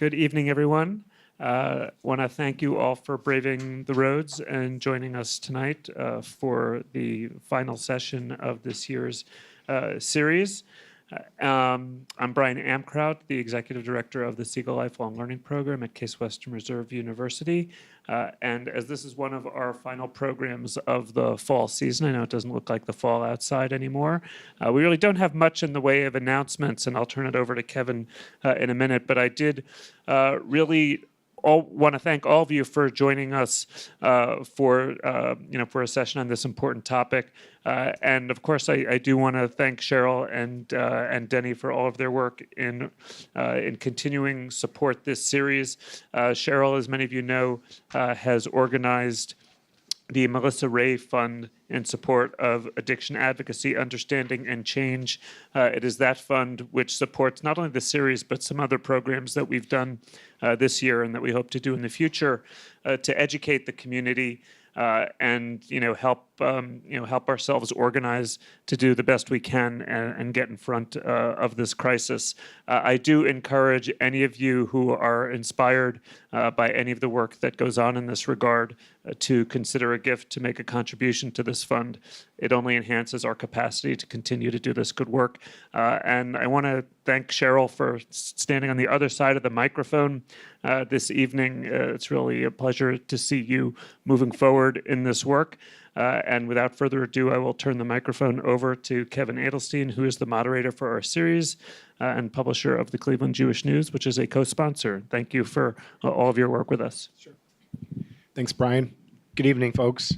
Good evening, everyone. Want to thank you all for braving the roads and joining us tonight for the final session of this year's series. I'm Brian Amkraut, the Executive Director of the Siegal Lifelong Learning Program at Case Western Reserve University. And as this is one of our final programs of the fall season, I know it doesn't look like the fall outside anymore. We really don't have much in the way of announcements, and I'll turn it over to Kevin in a minute. But I did really want to thank all of you for joining us for a session on this important topic. And of course, I do want to thank Cheryl and Denny for all of their work in continuing support this series. Cheryl, as many of you know, has organized the Melissa Rae Fund in support of addiction advocacy, understanding, and change. It is that fund which supports not only the series, but some other programs that we've done this year and that we hope to do in the future to educate the community and help ourselves organize to do the best we can and get in front of this crisis. I do encourage any of you who are inspired by any of the work that goes on in this regard to consider a gift to make a contribution to this fund. It only enhances our capacity to continue to do this good work. And I want to thank Cheryl for standing on the other side of the microphone this evening. It's really a pleasure to see you moving forward in this work. And without further ado, I will turn the microphone over to Kevin Adelstein, who is the moderator for our series and publisher of the Cleveland Jewish News, which is a co-sponsor. Thank you for all of your work with us. Sure. Thanks, Brian. Good evening, folks.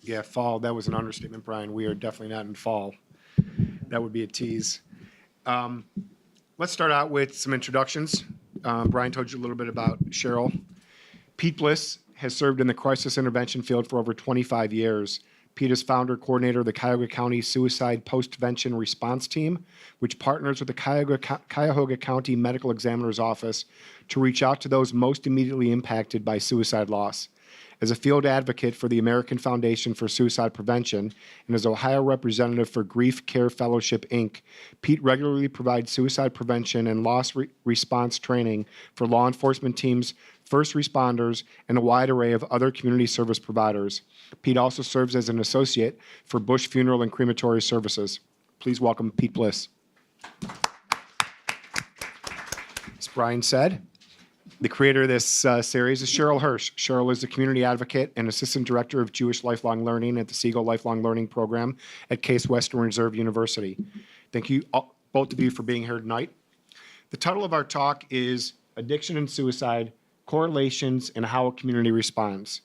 Yeah, fall, that was an understatement, Brian. We are definitely not in fall. That would be a tease. Let's start out with some introductions. Brian told you a little bit about Cheryl. Pete Bliss has served in the crisis intervention field for over 25 years. Pete is founder coordinator of the Cuyahoga County Suicide Postvention Response Team, which partners with the Cuyahoga County Medical Examiner's Office to reach out to those most immediately impacted by suicide loss. As a field advocate for the American Foundation for Suicide Prevention and as Ohio representative for Grief Care Fellowship, Inc., Pete regularly provides suicide prevention and loss response training for law enforcement teams, first responders, and a wide array of other community service providers. Pete also serves as an associate for Bush Funeral and Crematory Services. Please welcome Pete Bliss. As Brian said, the creator of this series is Cheryl Hirsch. Cheryl is the community advocate and assistant director of Jewish Lifelong Learning at the Siegal Lifelong Learning Program at Case Western Reserve University. Thank you, both of you, for being here tonight. The title of our talk is Addiction and Suicide, Correlations and How a Community Responds.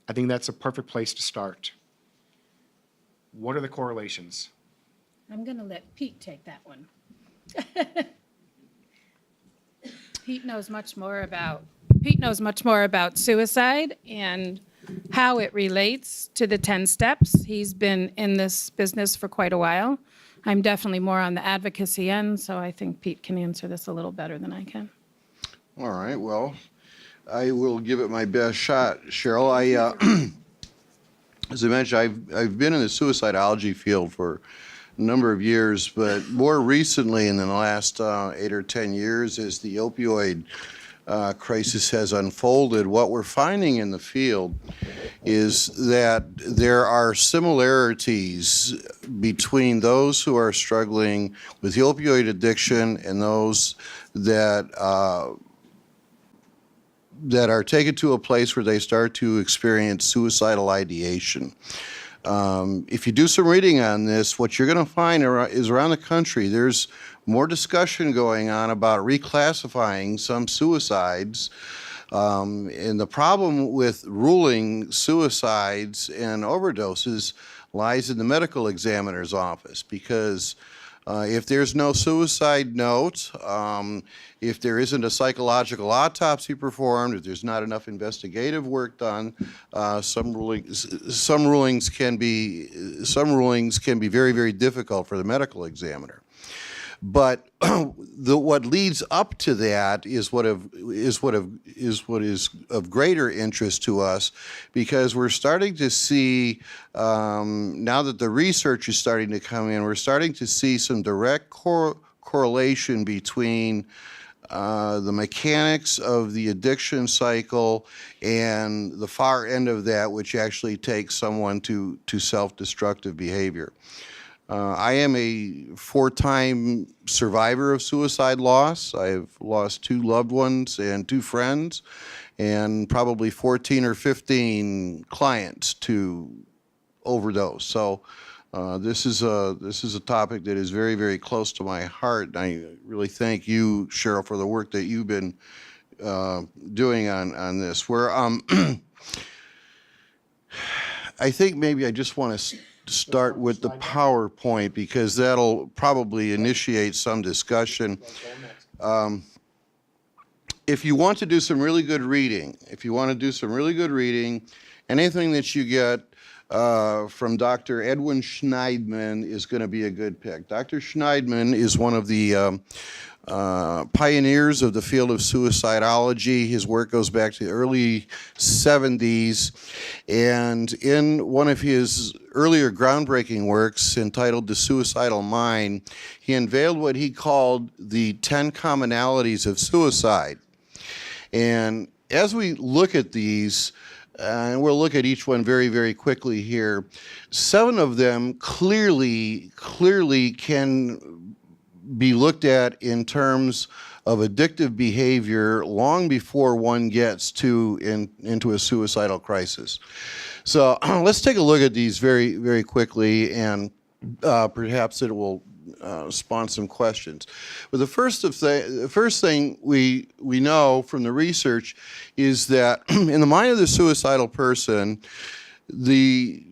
I think that's a perfect place to start. What are the correlations? I'm going to let Pete take that one. Pete knows much more about suicide and how it relates to the 10 steps. He's been in this business for quite a while. I'm definitely more on the advocacy end, so I think Pete can answer this a little better than I can. All right, well, I will give it my best shot, Cheryl. As I mentioned, I've been in the suicidology field for a number of years, but more recently, in the last 8 or 10 years, as the opioid crisis has unfolded, what we're finding in the field is that there are similarities between those who are struggling with the opioid addiction and those that are taken to a place where they start to experience suicidal ideation. If you do some reading on this, what you're going to find is around the country, there's more discussion going on about reclassifying some suicides. And the problem with ruling suicides and overdoses lies in the medical examiner's office, because if there's no suicide note, if there isn't a psychological autopsy performed, if there's not enough investigative work done, some rulings can be very, very difficult for the medical examiner. But what leads up to that is what is of greater interest to us, because we're starting to see now that the research is starting to come in, we're starting to see some direct correlation between the mechanics of the addiction cycle and the far end of that, which actually takes someone to self-destructive behavior. I am a 4-time survivor of suicide loss. I've lost 2 loved ones and 2 friends, and probably 14 or 15 clients to overdose. So this is a topic that is very, very close to my heart. And I really thank you, Cheryl, for the work that you've been doing on this. Where I think maybe I just want to start with the PowerPoint, because that'll probably initiate some discussion. If you want to do some really good reading, anything that you get from Dr. Edwin Schneidman is going to be a good pick. Dr. Schneidman is one of the pioneers of the field of suicidology. His work goes back to the early 70s, and in one of his earlier groundbreaking works entitled The Suicidal Mind, he unveiled what he called the 10 commonalities of suicide. And as we look at these, and we'll look at each one very, very quickly here, 7 of them clearly can be looked at in terms of addictive behavior long before one gets into a suicidal crisis. So let's take a look at these very, very quickly, and perhaps it will spawn some questions. But the first thing we know from the research is that in the mind of the suicidal person, the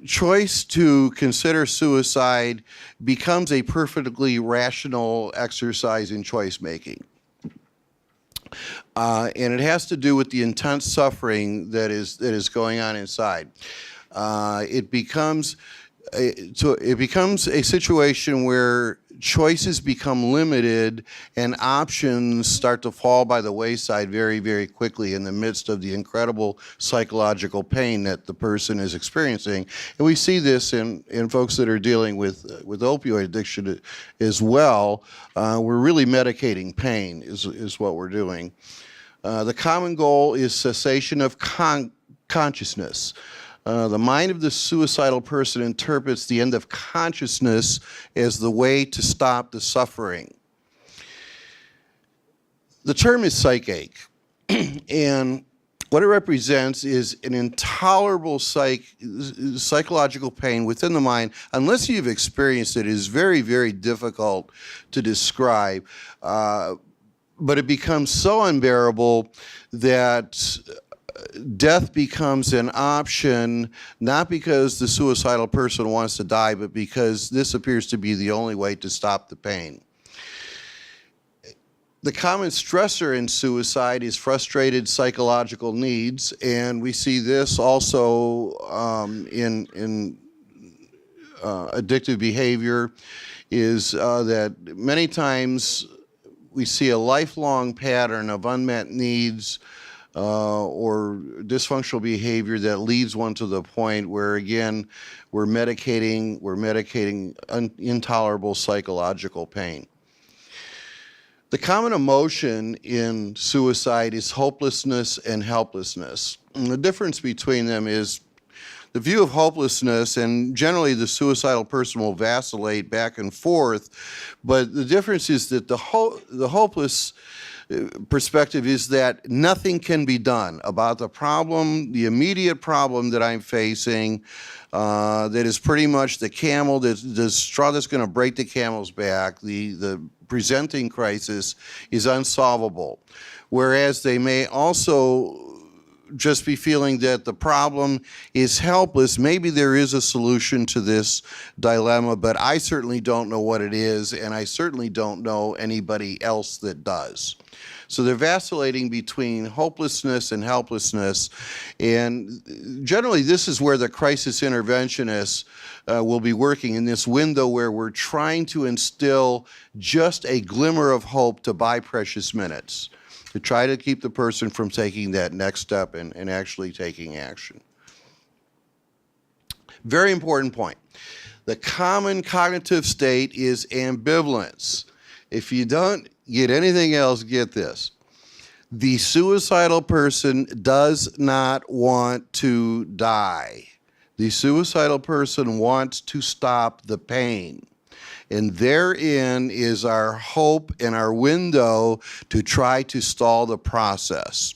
choice to consider suicide becomes a perfectly rational exercise in choice making. And it has to do with the intense suffering that is going on inside. It becomes a situation where choices become limited and options start to fall by the wayside very, very quickly in the midst of the incredible psychological pain that the person is experiencing. And we see this in folks that are dealing with opioid addiction as well. We're really medicating pain is what we're doing. The common goal is cessation of consciousness. The mind of the suicidal person interprets the end of consciousness as the way to stop the suffering. The term is psychache, and what it represents is an intolerable psychological pain within the mind. Unless you've experienced it, it is very, very difficult to describe, but it becomes so unbearable that death becomes an option, not because the suicidal person wants to die, but because this appears to be the only way to stop the pain. The common stressor in suicide is frustrated psychological needs, and we see this also in addictive behavior, is that many times we see a lifelong pattern of unmet needs or dysfunctional behavior that leads one to the point where, again, we're medicating intolerable psychological pain. The common emotion in suicide is hopelessness and helplessness. And the difference between them is the view of hopelessness, and generally the suicidal person will vacillate back and forth, but the difference is that the hopeless perspective is that nothing can be done about the problem, the immediate problem that I'm facing, that is pretty much the straw that's going to break the camel's back. The presenting crisis is unsolvable. Whereas they may also just be feeling that the problem is helpless. Maybe there is a solution to this dilemma, but I certainly don't know what it is, and I certainly don't know anybody else that does. So they're vacillating between hopelessness and helplessness, and generally this is where the crisis interventionists will be working, in this window where we're trying to instill just a glimmer of hope to buy precious minutes, to try to keep the person from taking that next step and actually taking action. Very important point. The common cognitive state is ambivalence. If you don't get anything else, get this. The suicidal person does not want to die. The suicidal person wants to stop the pain. And therein is our hope and our window to try to stall the process.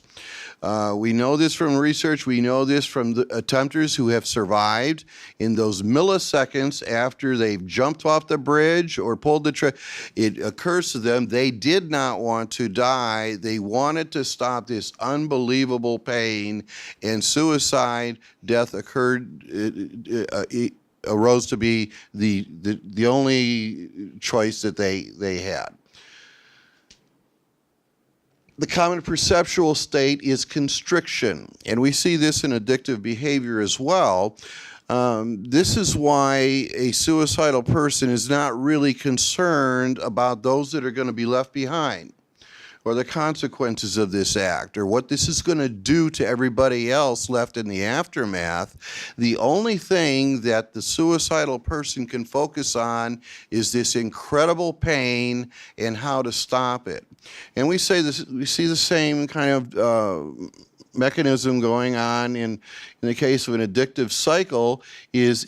We know this from research. We know this from the attempters who have survived in those milliseconds after they've jumped off the bridge or pulled the trigger. It occurs to them they did not want to die. They wanted to stop this unbelievable pain, and suicide, death occurred. Arose to be the only choice that they had. The common perceptual state is constriction, and we see this in addictive behavior as well. This is why a suicidal person is not really concerned about those that are going to be left behind, or the consequences of this act, or what this is going to do to everybody else left in the aftermath. The only thing that the suicidal person can focus on is this incredible pain and how to stop it. And we say this, we see the same kind of mechanism going on in the case of an addictive cycle. It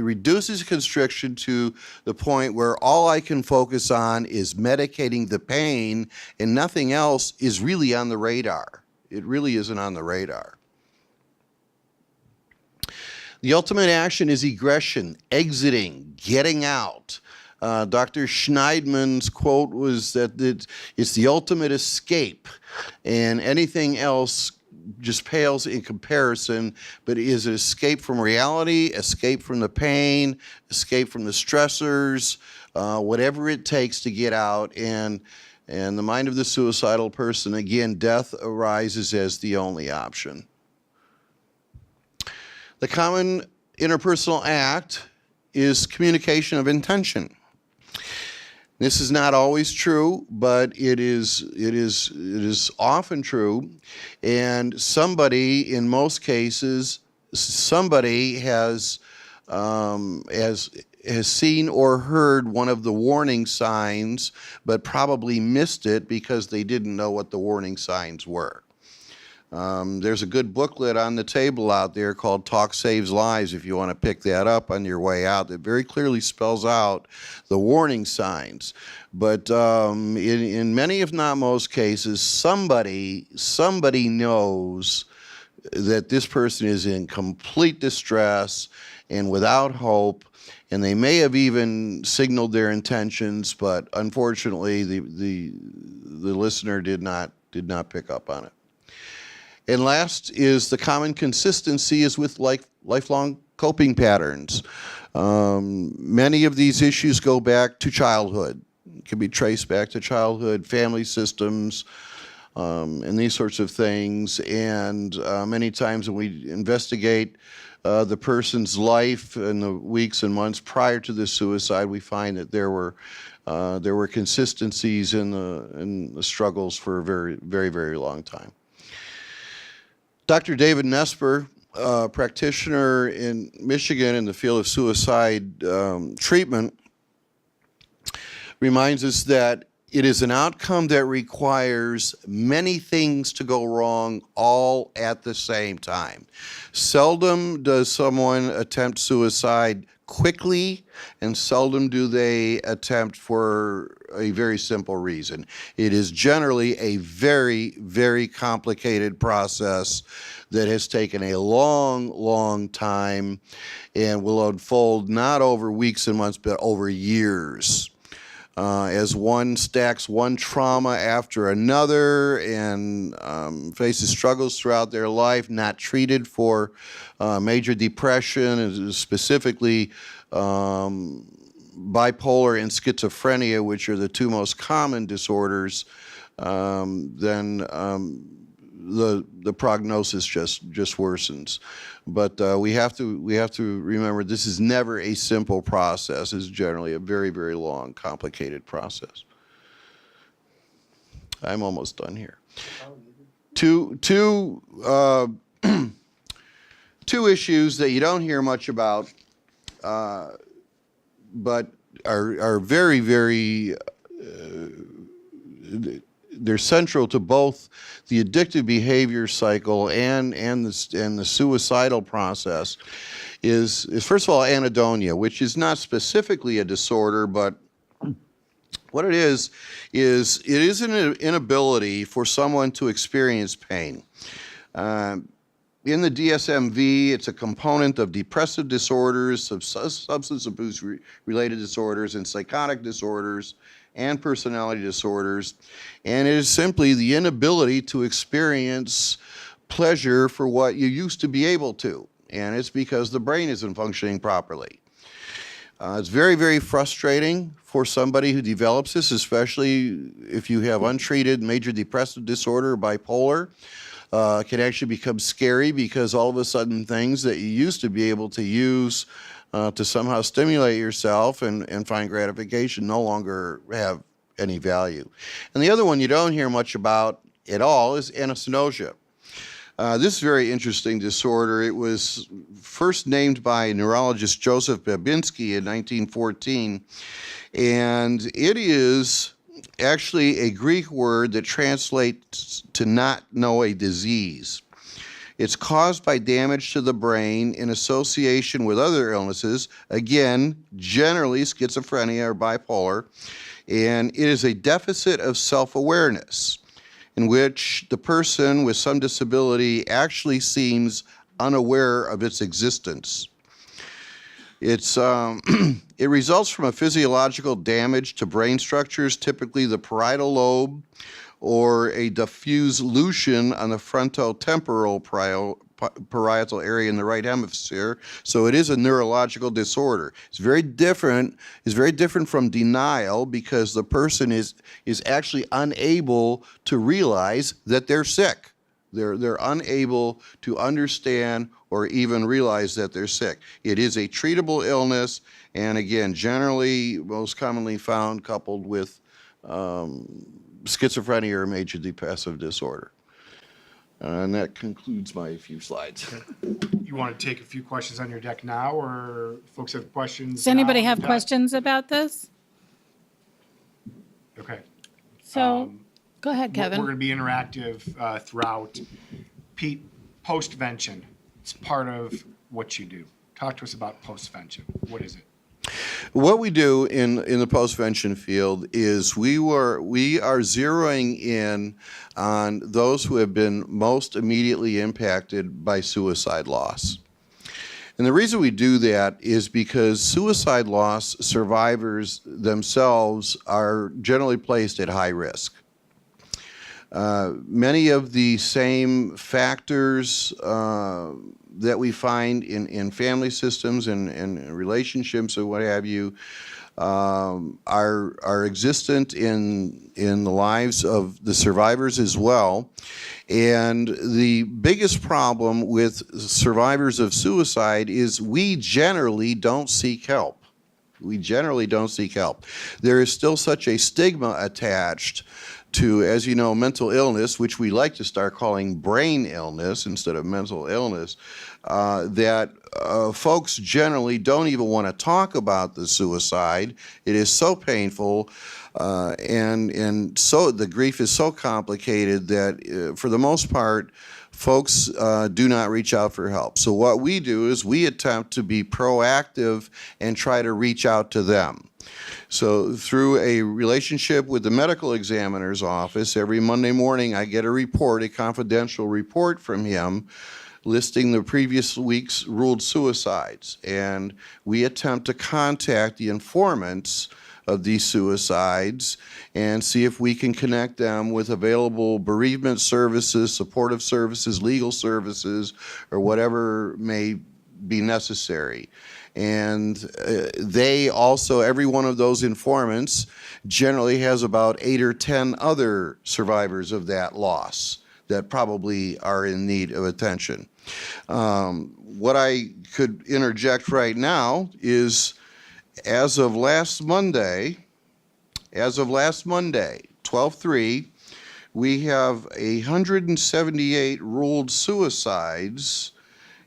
reduces constriction to the point where all I can focus on is medicating the pain, and nothing else is really on the radar. It really isn't on the radar. The ultimate action is egression, exiting, getting out. Dr. Schneidman's quote was that it's the ultimate escape, and anything else just pales in comparison, but it is an escape from reality, escape from the pain, escape from the stressors, whatever it takes to get out. And the mind of the suicidal person, again, death arises as the only option. The common interpersonal act is communication of intention. This is not always true, but it is often true. And somebody, in most cases, somebody has seen or heard one of the warning signs, but probably missed it because they didn't know what the warning signs were. There's a good booklet on the table out there called Talk Saves Lives, if you want to pick that up on your way out. It very clearly spells out the warning signs. But in many, if not most cases, somebody knows that this person is in complete distress and without hope, and they may have even signaled their intentions, but unfortunately the listener did not pick up on it. And last is the common consistency is with lifelong coping patterns. Many of these issues go back to childhood. It can be traced back to childhood, family systems, and these sorts of things. And many times when we investigate the person's life in the weeks and months prior to the suicide, we find that there were consistencies in the struggles for a very, very, very long time. Dr. David Nesper, a practitioner in Michigan in the field of suicide treatment, reminds us that it is an outcome that requires many things to go wrong all at the same time. Seldom does someone attempt suicide quickly, and seldom do they attempt for a very simple reason. It is generally a very, very complicated process that has taken a long, long time and will unfold not over weeks and months, but over years. As one stacks one trauma after another and faces struggles throughout their life, not treated for major depression, and specifically bipolar and schizophrenia, which are the two most common disorders, then the prognosis just worsens. But we have to remember this is never a simple process. It's generally a very, very long, complicated process. I'm almost done here. Two issues that you don't hear much about but are very, very, they're central to both the addictive behavior cycle and the suicidal process is first of all anhedonia, which is not specifically a disorder, but what it is it is an inability for someone to experience pain. In the DSM-V, it's a component of depressive disorders, of substance abuse related disorders, and psychotic disorders, and personality disorders. And it is simply the inability to experience pleasure for what you used to be able to. And it's because the brain isn't functioning properly. It's very, very frustrating for somebody who develops this, especially if you have untreated major depressive disorder, bipolar. It can actually become scary because all of a sudden things that you used to be able to use to somehow stimulate yourself and find gratification no longer have any value. And the other one you don't hear much about at all is anosognosia. This is a very interesting disorder. It was first named by neurologist Joseph Babinski in 1914, and it is actually a Greek word that translates to not know a disease. It's caused by damage to the brain in association with other illnesses, again, generally schizophrenia or bipolar, and it is a deficit of self-awareness in which the person with some disability actually seems unaware of its existence. It's, it results from a physiological damage to brain structures, typically the parietal lobe, or a diffuse lesion on the frontotemporal parietal area in the right hemisphere. So it is a neurological disorder. It's very different. It's very different from denial because the person is actually unable to realize that they're sick. They're unable to understand or even realize that they're sick. It is a treatable illness, and again, generally most commonly found coupled with schizophrenia or major depressive disorder. And that concludes my few slides. You want to take a few questions on your deck now, or folks have questions? Does anybody now? have questions about this? Okay. So, go ahead, We're Kevin. going to be interactive throughout. Pete, Postvention, it's part of what you do. Talk to us about Postvention. What is it? What we do in the postvention field is we are zeroing in on those who have been most immediately impacted by suicide loss. And the reason we do that is because suicide loss survivors themselves are generally placed at high risk. Many of the same factors that we find in family systems and relationships or what have you are existent in the lives of the survivors as well. And the biggest problem with survivors of suicide is we generally don't seek help. We generally don't seek help. There is still such a stigma attached to, as you know, mental illness, which we like to start calling brain illness instead of mental illness, that folks generally don't even want to talk about the suicide. It is so painful, and so the grief is so complicated that, for the most part, folks do not reach out for help. So what we do is we attempt to be proactive and try to reach out to them. So through a relationship with the medical examiner's office, every Monday morning I get a report, a confidential report from him listing the previous week's ruled suicides. And we attempt to contact the informants of these suicides and see if we can connect them with available bereavement services, supportive services, legal services, or whatever may be necessary. And they also, every one of those informants generally has about 8 or 10 other survivors of that loss that probably are in need of attention. What I could interject right now is, as of last Monday, 12/3, we have 178 ruled suicides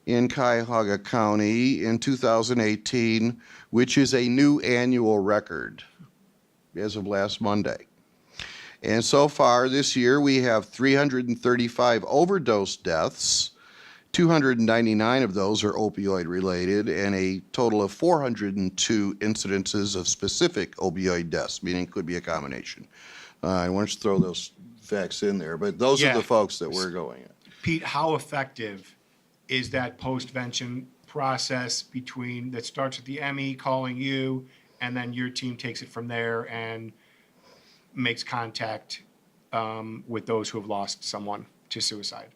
in Cuyahoga County in 2018, which is a new annual record as of last Monday. And so far this year, we have 335 overdose deaths. 299 of those are opioid related, and a total of 402 incidences of specific opioid deaths, meaning it could be a combination. I want to throw those facts in there, but those are the folks that we're going at. Pete, how effective is that postvention process that starts with the ME calling you, and then your team takes it from there and makes contact with those who have lost someone to suicide?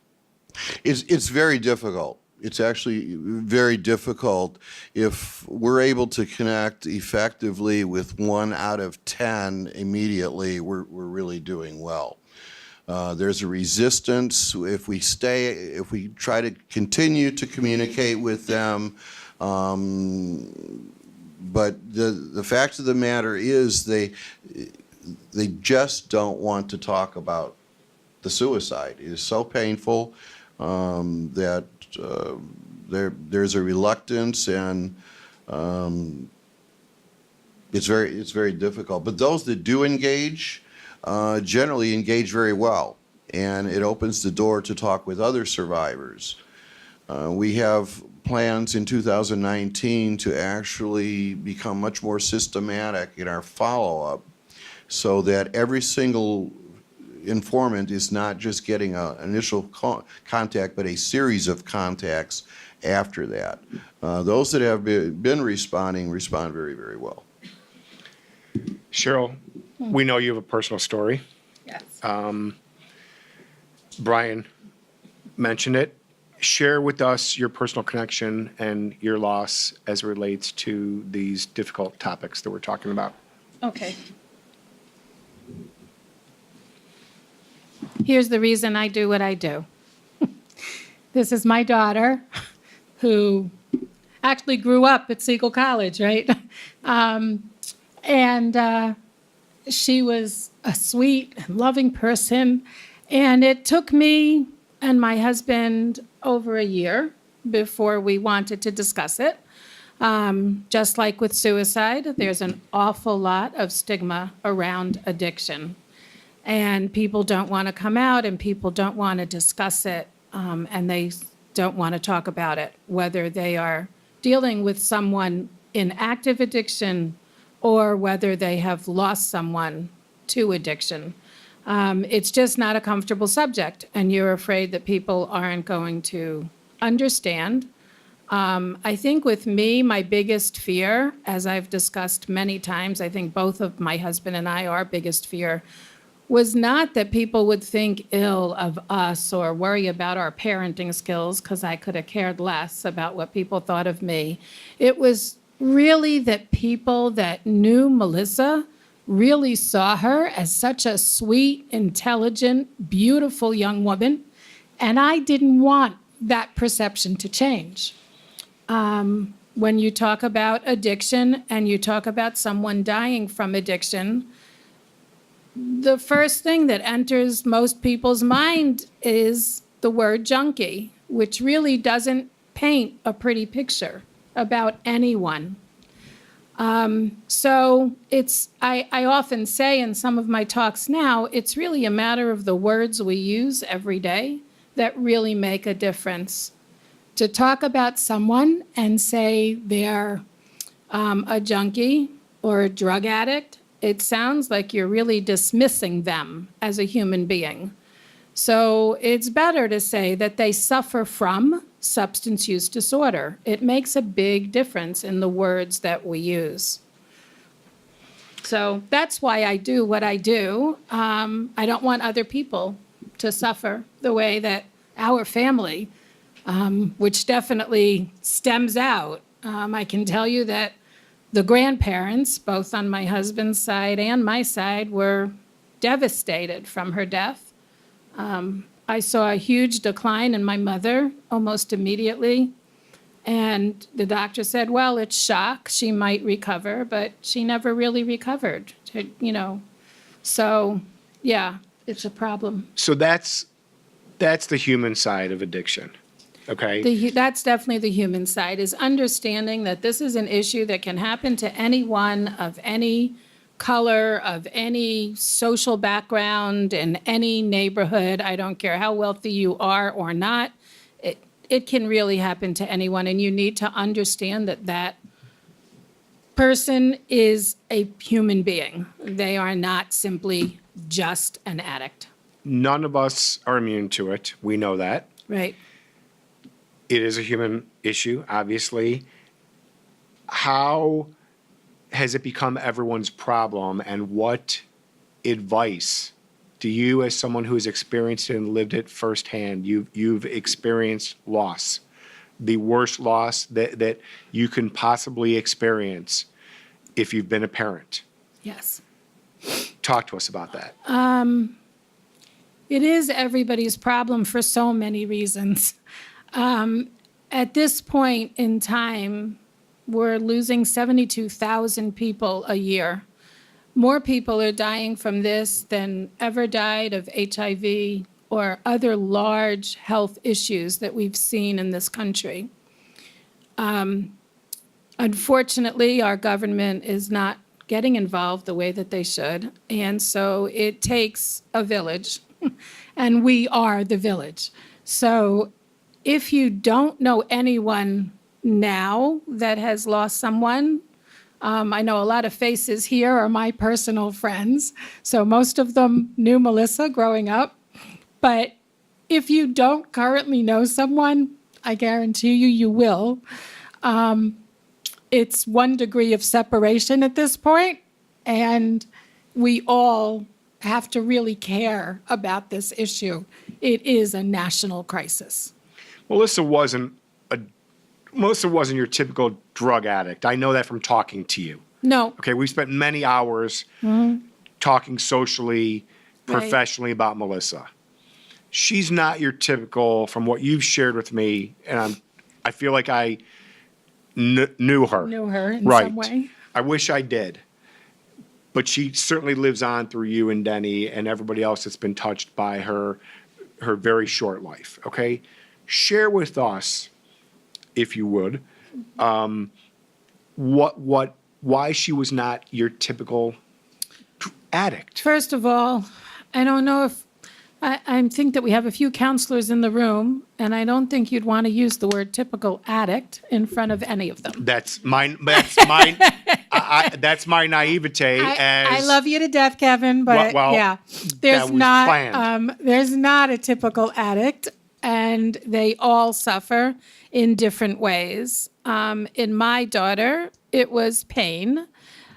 It's very difficult. It's actually very difficult. If we're able to connect effectively with 1 out of 10 immediately, we're really doing well. There's a resistance if we try to continue to communicate with them. But the fact of the matter is they just don't want to talk about the suicide. It is so painful that there's a reluctance, and it's very difficult. But those that do engage generally engage very well, and it opens the door to talk with other survivors. We have plans in 2019 to actually become much more systematic in our follow-up, so that every single informant is not just getting an initial contact, but a series of contacts after that. Those that have been respond very, very well. Cheryl, we know you have a personal story. Yes. Brian mentioned it. Share with us your personal connection and your loss as it relates to these difficult topics that we're talking about. Okay. Here's the reason I do what I do. This is my daughter, who actually grew up at Siegal College, right? And she was a sweet and loving person. And it took me and my husband over a year before we wanted to discuss it. Just like with suicide, there's an awful lot of stigma around addiction. And people don't want to come out, and people don't want to discuss it, and they don't want to talk about it, whether they are dealing with someone in active addiction or whether they have lost someone to addiction. It's just not a comfortable subject, and you're afraid that people aren't going to understand. I think with me, my biggest fear, as I've discussed many times, I think both of my husband and I, our biggest fear was not that people would think ill of us or worry about our parenting skills, because I could have cared less about what people thought of me. It was really that people that knew Melissa really saw her as such a sweet, intelligent, beautiful young woman, and I didn't want that perception to change. When you talk about addiction and you talk about someone dying from addiction, the first thing that enters most people's mind is the word junkie, which really doesn't paint a pretty picture about anyone. So I often say in some of my talks now, it's really a matter of the words we use every day that really make a difference. To talk about someone and say they're a junkie or a drug addict, it sounds like you're really dismissing them as a human being. So it's better to say that they suffer from substance use disorder. It makes a big difference in the words that we use. So that's why I do what I do. I don't want other people to suffer the way that our family, which definitely stems out. I can tell you that the grandparents, both on my husband's side and my side, were devastated from her death. I saw a huge decline in my mother almost immediately. And the doctor said, well, it's shock. She might recover, but she never really recovered, So, yeah, it's a problem. So that's the human side of addiction. okay? That's definitely the human side, is understanding that this is an issue that can happen to anyone of any color, of any social background, in any neighborhood. I don't care how wealthy you are or not. It can really happen to anyone, and you need to understand that that person is a human being. They are not simply just an addict, None of us are immune to it. We know that. right? It is a human issue, obviously. How has it become everyone's problem, and what advice do you, as someone who has experienced it and lived it firsthand, you've experienced loss, the worst loss that you can possibly experience if you've been a parent? Yes. Talk to us about that. It is everybody's problem for so many reasons. At this point in time, we're losing 72,000 people a year. More people are dying from this than ever died of HIV or other large health issues that we've seen in this country. Unfortunately, our government is not getting involved the way that they should, and so it takes a village, and we are the village. So if you don't know anyone now that has lost someone, I know a lot of faces here are my personal friends, so most of them knew Melissa growing up. But if you don't currently know someone, I guarantee you will. It's 1 degree of separation at this point, and we all have to really care about this issue. It is a national crisis. Melissa wasn't your typical drug addict. I know that from talking to you. No, Okay, we spent many hours talking socially, Right. professionally about Melissa. She's not your typical, from what you've shared with me, and I feel like I knew her. knew her in Right. some way. I wish I did. But she certainly lives on through you and Denny and everybody else that's been touched by her very short life. Okay? Share with us, if you would, why she was not your typical addict. First of all, I don't know if, I think that we have a few counselors in the room, and I don't think you'd want to use the word typical addict in front of any of them. That's my naivete. I love you to death, Kevin, but Well, yeah, that was planned. there's not a typical addict, and they all suffer in different ways. In my daughter, it was pain.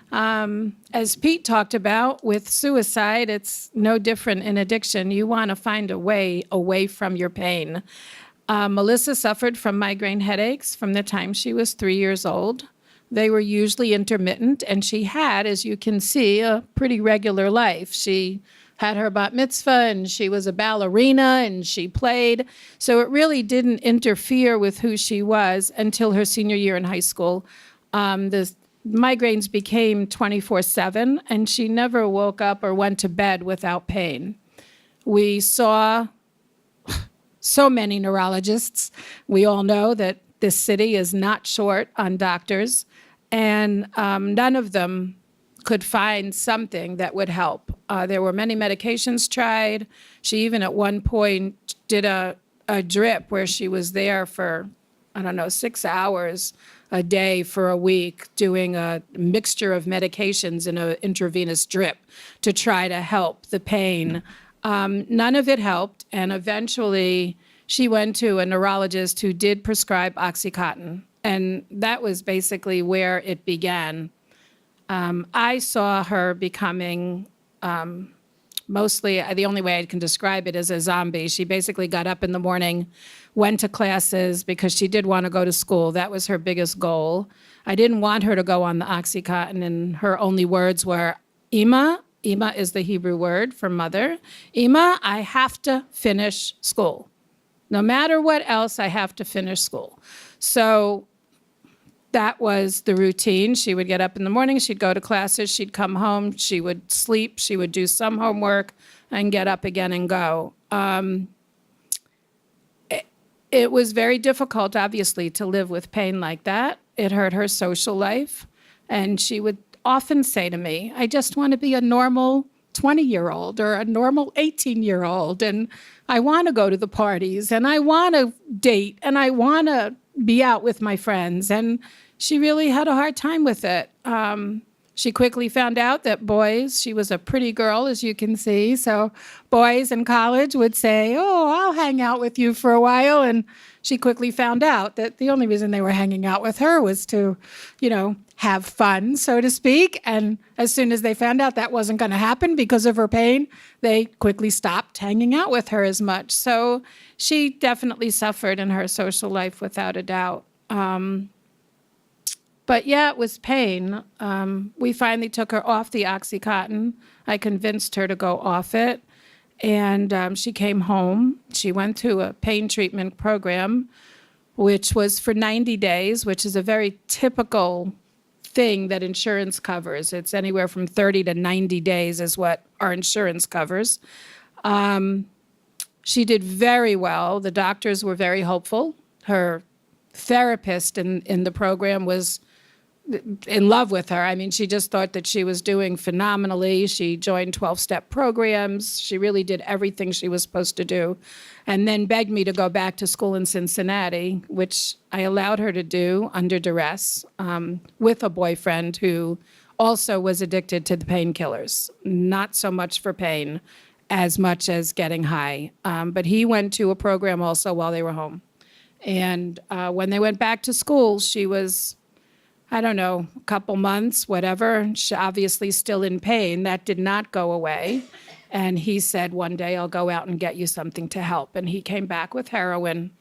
As Pete talked about with suicide, it's no different in addiction. You want to find a way away from your pain. Melissa suffered from migraine headaches from the time she was 3 years old. They were usually intermittent, and she had, as you can see, a pretty regular life. She had her bat mitzvah, and she was a ballerina, and she played. So it really didn't interfere with who she was until her senior year in high school. The migraines became 24/7, and she never woke up or went to bed without pain. We saw so many neurologists. We all know that this city is not short on doctors, and none of them could find something that would help. There were many medications tried. She even at one point did a drip where she was there for, 6 hours a day for a week, doing a mixture of medications in an intravenous drip to try to help the pain. None of it helped, and eventually she went to a neurologist who did prescribe OxyContin, and that was basically where it began. I saw her becoming mostly, the only way I can describe it is a zombie. She basically got up in the morning, went to classes because she did want to go to school. That was her biggest goal. I didn't want her to go on the OxyContin, and her only words were, Ima is the Hebrew word for mother. Ima, I have to finish school. No matter what else, I have to finish school. So that was the routine. She would get up in the morning, she'd go to classes, she'd come home, she would sleep, she would do some homework, and get up again and go. it was very difficult, obviously, to live with pain like that. It hurt her social life. And she would often say to me, I just want to be a normal 20-year-old or a normal 18-year-old. And I want to go to the parties and I want to date and I want to be out with my friends. And she really had a hard time with it. She quickly found out that boys, she was a pretty girl, as you can see, so boys in college would say, oh, I'll hang out with you for a while. And she quickly found out that the only reason they were hanging out with her was to, have fun, so to speak. And as soon as they found out that wasn't going to happen because of her pain, they quickly stopped hanging out with her as much. So she definitely suffered in her social life without a doubt. But yeah, it was pain. We finally took her off the OxyContin. I convinced her to go off it. And she came home. She went to a pain treatment program, which was for 90 days, which is a very typical thing that insurance covers. It's anywhere from 30 to 90 days is what our insurance covers. She did very well. The doctors were very hopeful. Her therapist in the program was in love with her. I mean, she just thought that she was doing phenomenally. She joined 12-step programs. She really did everything she was supposed to do, and then begged me to go back to school in Cincinnati, which I allowed her to do under duress with a boyfriend who also was addicted to the painkillers. Not so much for pain as much as getting high. But he went to a program also while they were home. And when they went back to school, she was, I don't know, a couple months, whatever. She obviously still in pain. That did not go away. And he said, one day I'll go out and get you something to help. And he came back with heroin.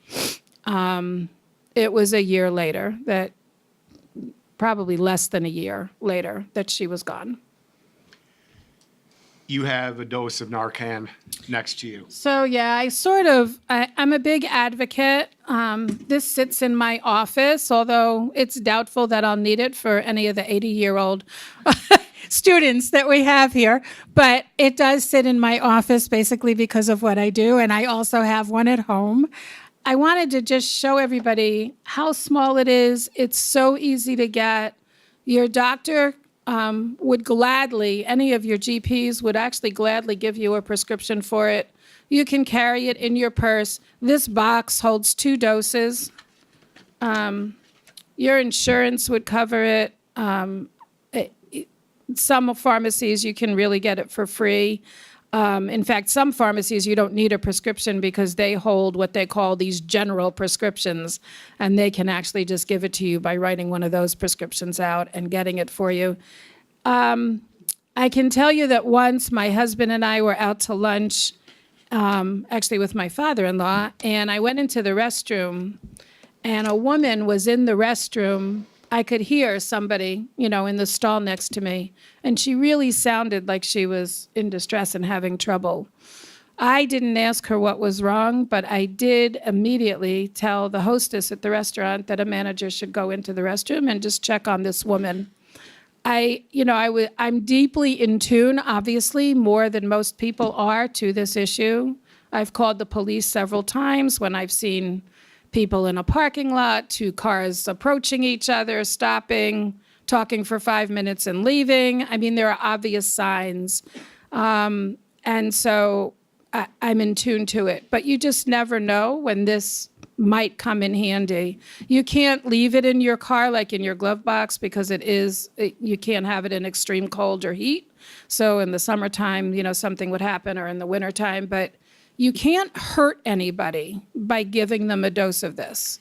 It was a year later, that probably less than a year later, that she was gone. You have a dose of Narcan next to you. So yeah, I'm a big advocate. This sits in my office, although it's doubtful that I'll need it for any of the 80-year-old students that we have here. But it does sit in my office basically because of what I do, and I also have one at home. I wanted to just show everybody how small it is. It's so easy to get. Your doctor would gladly, any of your GPs would actually gladly give you a prescription for it. You can carry it in your purse. This box holds 2 doses. Your insurance would cover it. Some pharmacies, you can really get it for free. In fact, some pharmacies, you don't need a prescription because they hold what they call these general prescriptions, and they can actually just give it to you by writing one of those prescriptions out and getting it for you. I can tell you that once my husband and I were out to lunch, actually with my father-in-law, and I went into the restroom, and a woman was in the restroom. I could hear somebody, in the stall next to me, and she really sounded like she was in distress and having trouble. I didn't ask her what was wrong, but I did immediately tell the hostess at the restaurant that a manager should go into the restroom and just check on this woman. I'm deeply in tune, obviously, more than most people are to this issue. I've called the police several times when I've seen people in a parking lot, 2 cars approaching each other, stopping, talking for 5 minutes and leaving. I mean, there are obvious signs. And so I'm in tune to it. But you just never know when this might come in handy. You can't leave it in your car like in your glove box because you can't have it in extreme cold or heat. So in the summertime, something would happen, or in the wintertime. But you can't hurt anybody by giving them a dose of this.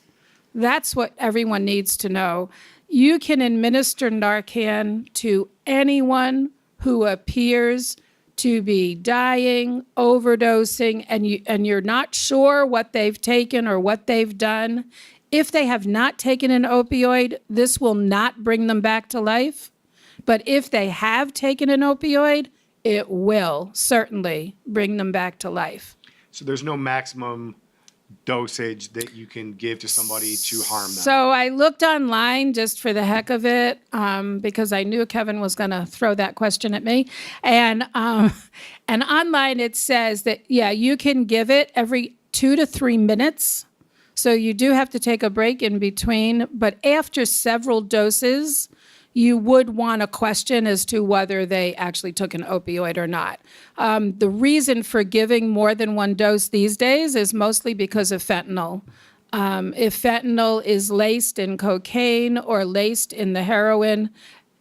That's what everyone needs to know. You can administer Narcan to anyone who appears to be dying, overdosing, and you're not sure what they've taken or what they've done. If they have not taken an opioid, this will not bring them back to life. But if they have taken an opioid, it will certainly bring them back to life. So there's no maximum dosage that you can give to somebody to harm them. So I looked online just for the heck of it, because I knew Kevin was going to throw that question at me. And online it says that, you can give it every 2 to 3 minutes. So you do have to take a break in between, but after several doses, you would want to question as to whether they actually took an opioid or not. The reason for giving more than one dose these days is mostly because of fentanyl. If fentanyl is laced in cocaine or laced in the heroin,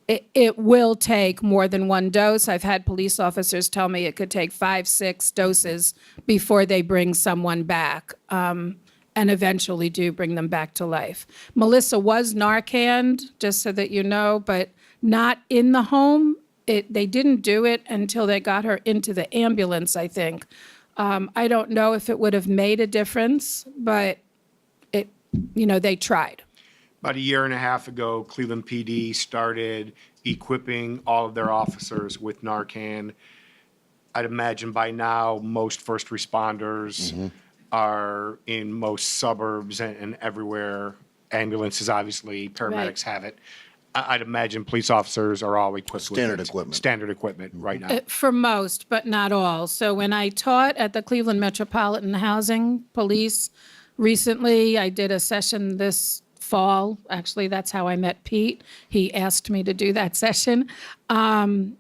it will take more than one dose. I've had police officers tell me it could take 5, 6 doses before they bring someone back, and eventually do bring them back to life. Melissa was Narcaned, just so that you know, but not in the home. They didn't do it until they got her into the ambulance, I think. I don't know if it would have made a difference, but they tried. About a year and a half ago, Cleveland PD started equipping all of their officers with Narcan. I'd imagine by now, most first responders are in most suburbs and everywhere. Ambulances, obviously, paramedics have it. I'd imagine police officers are all equipped with Standard it. equipment. Standard equipment right now. For most, but not all. So when I taught at the Cleveland Metropolitan Housing Police recently, I did a session this fall. Actually, that's how I met Pete. He asked me to do that session. And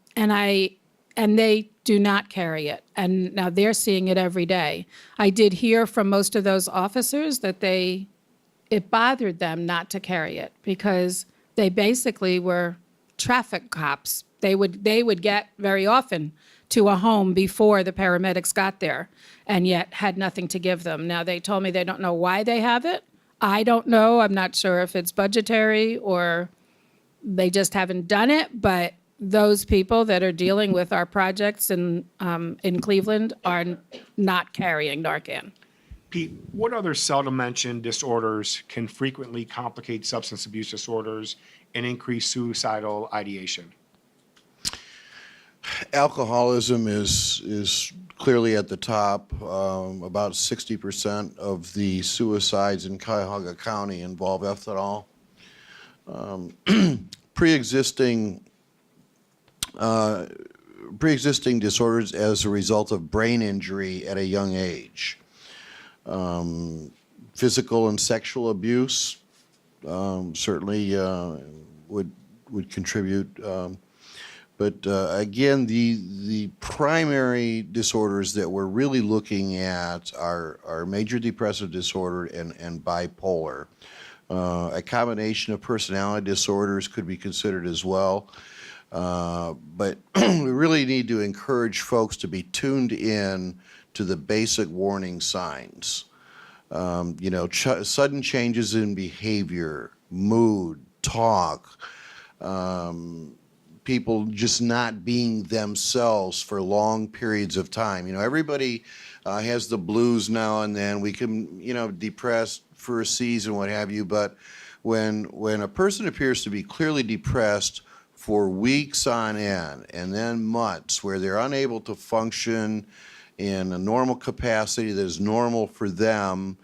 they do not carry it. And now they're seeing it every day. I did hear from most of those officers that it bothered them not to carry it because they basically were traffic cops. They would get very often to a home before the paramedics got there and yet had nothing to give them. Now they told me they don't know why they have it. I don't know. I'm not sure if it's budgetary or they just haven't done it, but those people that are dealing with our projects in Cleveland are not carrying Narcan. Pete, what other seldom mentioned disorders can frequently complicate substance abuse disorders and increase suicidal ideation? Alcoholism is clearly at the top. About 60% of the suicides in Cuyahoga County involve ethanol. Pre-existing disorders as a result of brain injury at a young age. Physical and sexual abuse certainly would contribute. But again, the primary disorders that we're really looking at are major depressive disorder and bipolar. A combination of personality disorders could be considered as well. But we really need to encourage folks to be tuned in to the basic warning signs. Sudden changes in behavior, mood, talk, people just not being themselves for long periods of time. Everybody has the blues now and then. We can, depressed for a season, what have you. But when a person appears to be clearly depressed for weeks on end and then months where they're unable to function in a normal capacity that is normal for them,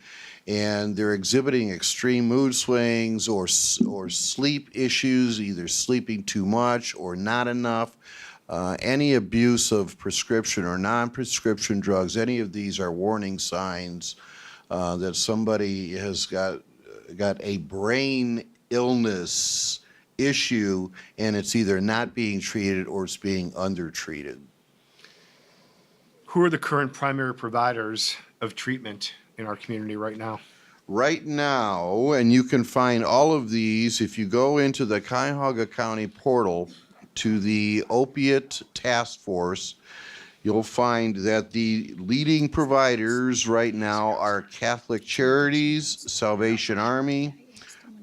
and they're exhibiting extreme mood swings or sleep issues, either sleeping too much or not enough, any abuse of prescription or non-prescription drugs, any of these are warning signs that somebody has got a brain illness issue, and it's either not being treated or it's being undertreated. Who are the current primary providers of treatment in our community right now? Right now, and you can find all of these if you go into the Cuyahoga County portal to the Opiate Task Force, you'll find that the leading providers right now are Catholic Charities, Salvation Army,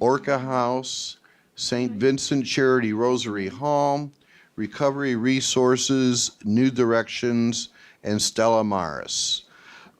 Orca House, St. Vincent Charity Rosary Home, Recovery Resources, New Directions, and Stella Maris.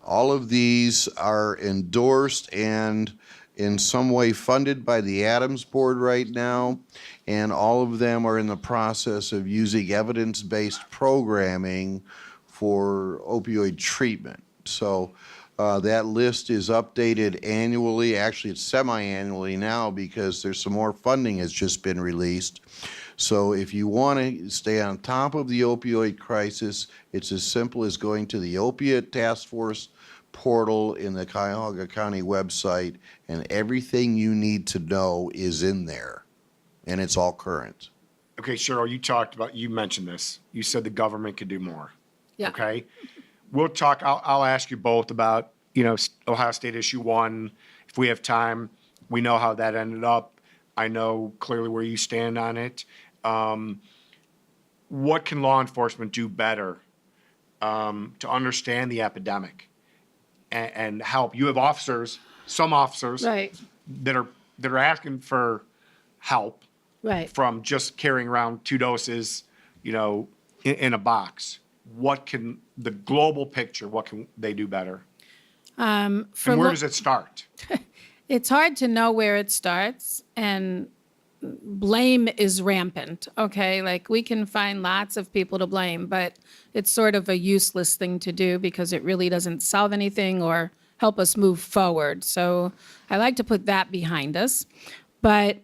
All of these are endorsed and in some way funded by the Adams Board right now, and all of them are in the process of using evidence-based programming for opioid treatment. So that list is updated annually. Actually, it's semi-annually now because there's some more funding has just been released. So if you want to stay on top of the opioid crisis, it's as simple as going to the Opiate Task Force portal in the Cuyahoga County website, and everything you need to know is in there, and it's all current. Okay, Cheryl, you mentioned this. You said the government could do more. Yeah. Okay. We'll talk, I'll ask you both about, Ohio State issue 1. If we have time, we know how that ended up. I know clearly where you stand on it. What can law enforcement do better to understand the epidemic and help? You have some officers Right, that are asking for help right. from just carrying around 2 doses, in a box. What can the global picture, what can they do better? And where does it start? It's hard to know where it starts, and blame is rampant, okay? Like, we can find lots of people to blame, but it's sort of a useless thing to do because it really doesn't solve anything or help us move forward. So I like to put that behind us. But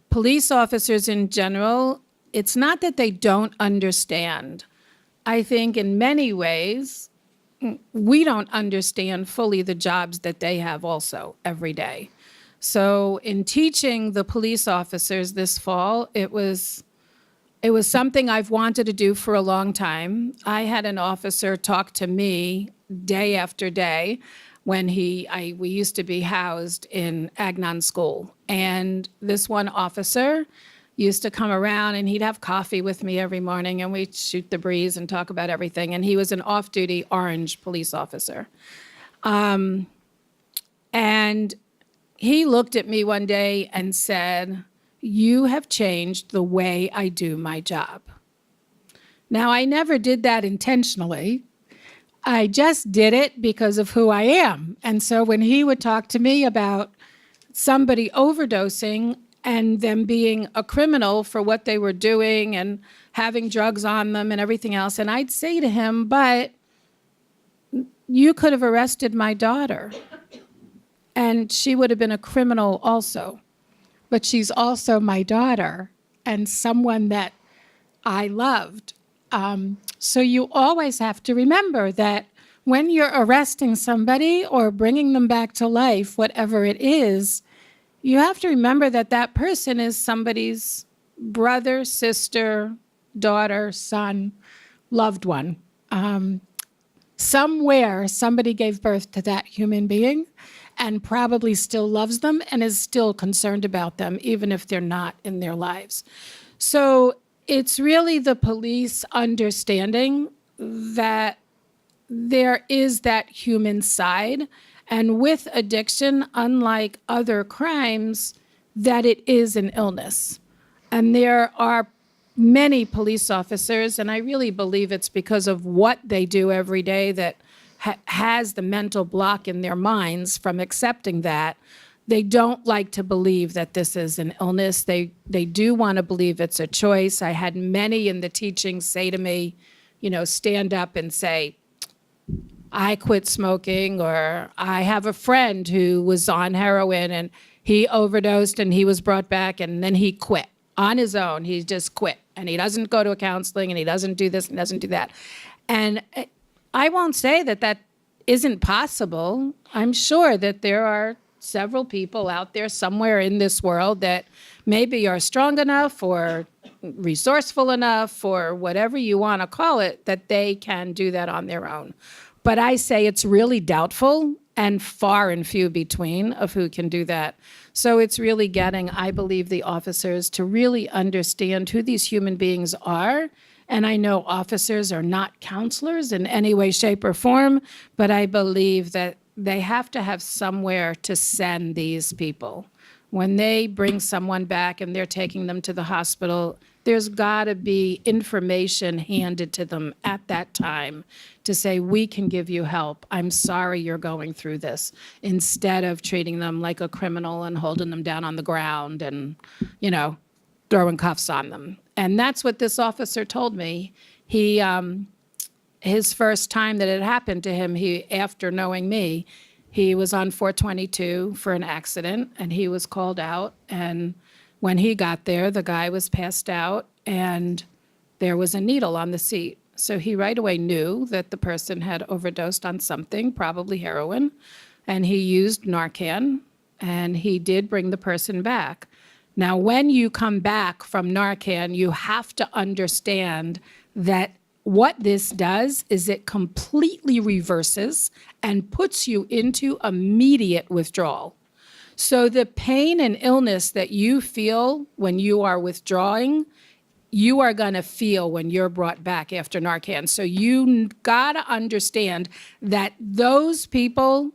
police officers in general, it's not that they don't understand. I think in many ways, we don't understand fully the jobs that they have also every day. So in teaching the police officers this fall, it was something I've wanted to do for a long time. I had an officer talk to me day after day when we used to be housed in Agnon School. And this one officer used to come around and he'd have coffee with me every morning and we'd shoot the breeze and talk about everything. And he was an off-duty orange police officer. And he looked at me one day and said, "You have changed the way I do my job." Now, I never did that intentionally. I just did it because of who I am. And so when he would talk to me about somebody overdosing and them being a criminal for what they were doing and having drugs on them and everything else, and I'd say to him, "But you could have arrested my daughter, and she would have been a criminal also. But she's also my daughter and someone that I loved." So you always have to remember that when you're arresting somebody or bringing them back to life, whatever it is, you have to remember that that person is somebody's brother, sister, daughter, son, loved one. Somewhere, somebody gave birth to that human being and probably still loves them and is still concerned about them, even if they're not in their lives. So it's really the police understanding that there is that human side. And with addiction, unlike other crimes, that it is an illness. And there are many police officers, and I really believe it's because of what they do every day that has the mental block in their minds from accepting that. They don't like to believe that this is an illness. They do want to believe it's a choice. I had many in the teaching say to me, stand up and say, "I quit smoking," or "I have a friend who was on heroin and he overdosed and he was brought back and then he quit on his own. He just quit and he doesn't go to a counseling and he doesn't do this and doesn't do that." And I won't say that that isn't possible. I'm sure that there are several people out there somewhere in this world that maybe are strong enough or resourceful enough or whatever you want to call it, that they can do that on their own. But I say it's really doubtful and far and few between of who can do that. So it's really getting, I believe, the officers to really understand who these human beings are. And I know officers are not counselors in any way, shape, or form, but I believe that they have to have somewhere to send these people. When they bring someone back and they're taking them to the hospital, there's got to be information handed to them at that time to say, "We can give you help. I'm sorry you're going through this," instead of treating them like a criminal and holding them down on the ground and, throwing cuffs on them. And that's what this officer told me. His first time that it happened to him, after knowing me, he was on 422 for an accident and he was called out. And when he got there, the guy was passed out and there was a needle on the seat. So he right away knew that the person had overdosed on something, probably heroin, and he used Narcan, and he did bring the person back. Now, when you come back from Narcan, you have to understand that what this does is it completely reverses and puts you into immediate withdrawal. So the pain and illness that you feel when you are withdrawing, you are going to feel when you're brought back after Narcan. So you got to understand that those people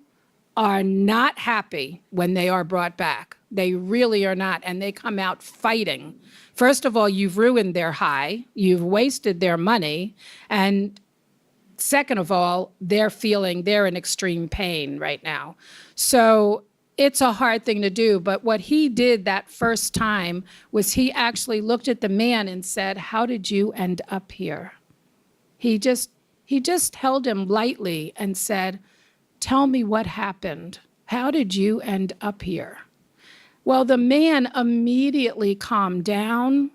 are not happy when they are brought back. They really are not, and they come out fighting. First of all, you've ruined their high, you've wasted their money, and second of all, they're in extreme pain right now. So it's a hard thing to do, but what he did that first time was he actually looked at the man and said, "How did you end up here?" He just held him lightly and said, "Tell me what happened. How did you end up here?" Well, the man immediately calmed down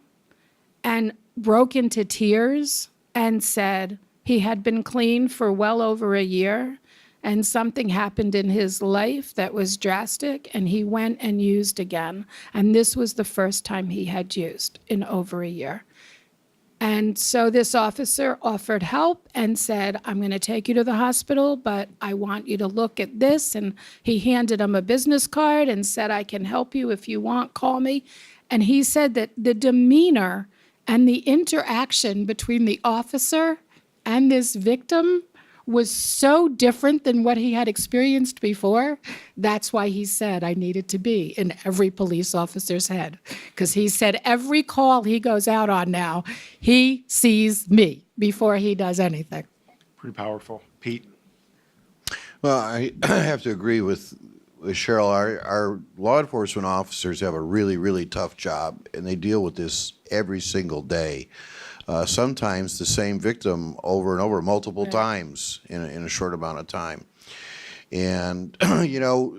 and broke into tears and said he had been clean for well over a year and something happened in his life that was drastic and he went and used again. And this was the first time he had used in over a year. And so this officer offered help and said, "I'm going to take you to the hospital, but I want you to look at this." And he handed him a business card and said, "I can help you if you want, call me." And he said that the demeanor and the interaction between the officer and this victim was so different than what he had experienced before. That's why he said I needed to be in every police officer's head. Because he said every call he goes out on now, he sees me before he does anything. Pretty powerful. Pete? Well, I have to agree with Cheryl. Our law enforcement officers have a really, really tough job, and they deal with this every single day. Sometimes the same victim over and over multiple times in a short amount of time. And, you know,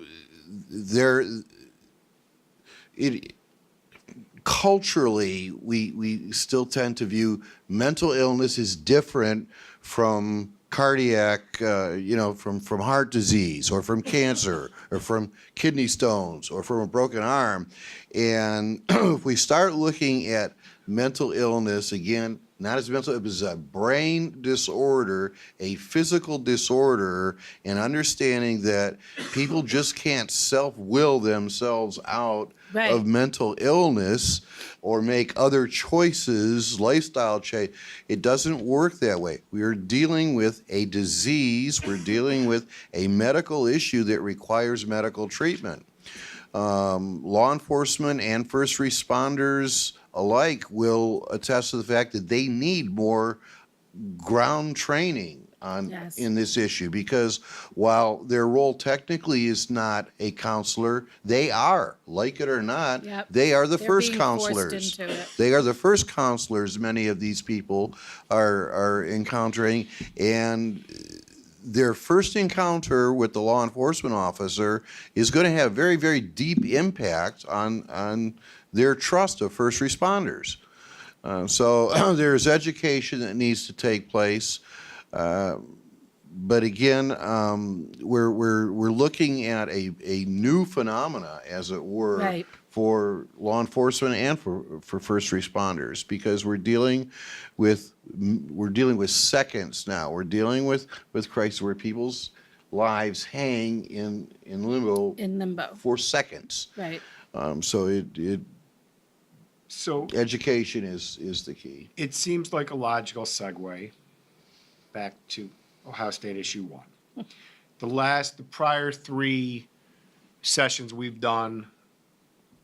culturally, we still tend to view mental illness as different from cardiac, from heart disease or from cancer or from kidney stones or from a broken arm. And if we start looking at mental illness, again, not as mental, it was a brain disorder, a physical disorder, and understanding that people just can't self-will themselves out of mental illness or make other choices, lifestyle change. It doesn't work that way. We are dealing with a disease. We're dealing with a medical issue that requires medical treatment. Law enforcement and first responders alike will attest to the fact that they need more ground training in this issue, because while their role technically is not a counselor, they are, like it or not, they are the first counselors. They are the first counselors many of these people are encountering, and their first encounter with the law enforcement officer is going to have very, very deep impact on their trust of first responders. So there's education that needs to take place. But again, we're looking at a new phenomena, as it were, for law enforcement and for first responders, because we're dealing with seconds now. We're dealing with crises where people's lives hang in limbo for seconds. Right. So education is the key. it seems like a logical segue back to Ohio State issue 1. The prior 3 sessions we've done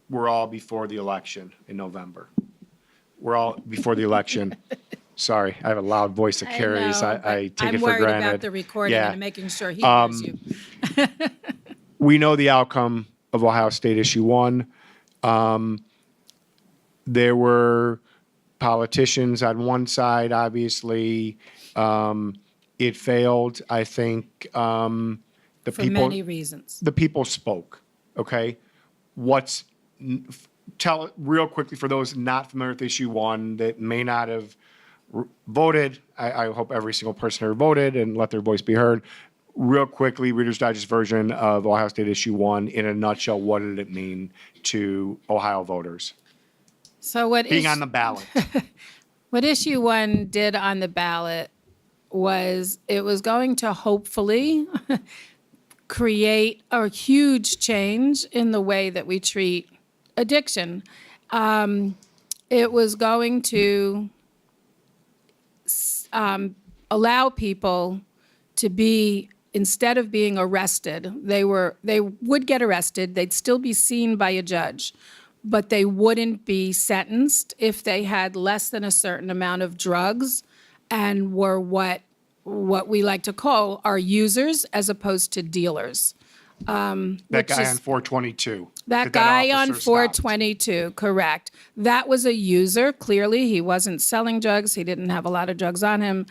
were all before the election in November. We're all before the election. Sorry, I have a loud voice that carries. I take it for granted. I'm worried about the recording and making sure he hears you. We know the outcome of Ohio State issue 1. There were politicians on one side, obviously. It failed. I think for many reasons. The people spoke. Okay, tell it real quickly for those not familiar with issue 1 that may not have voted. I hope every single person here voted and let their voice be heard. Real quickly, Reader's Digest version of Ohio State Issue 1. In a nutshell, what did it mean to Ohio voters? So what Being on the ballot. what issue 1 did on the ballot was it was going to hopefully create a huge change in the way that we treat addiction. It was going to allow people to be, instead of being arrested, they would get arrested, they'd still be seen by a judge, but they wouldn't be sentenced if they had less than a certain amount of drugs and were what we like to call our users as opposed to dealers. That guy on 422. That guy on officer stopped. 422, correct. That was a user. Clearly, he wasn't selling drugs. He didn't have a lot of drugs on him.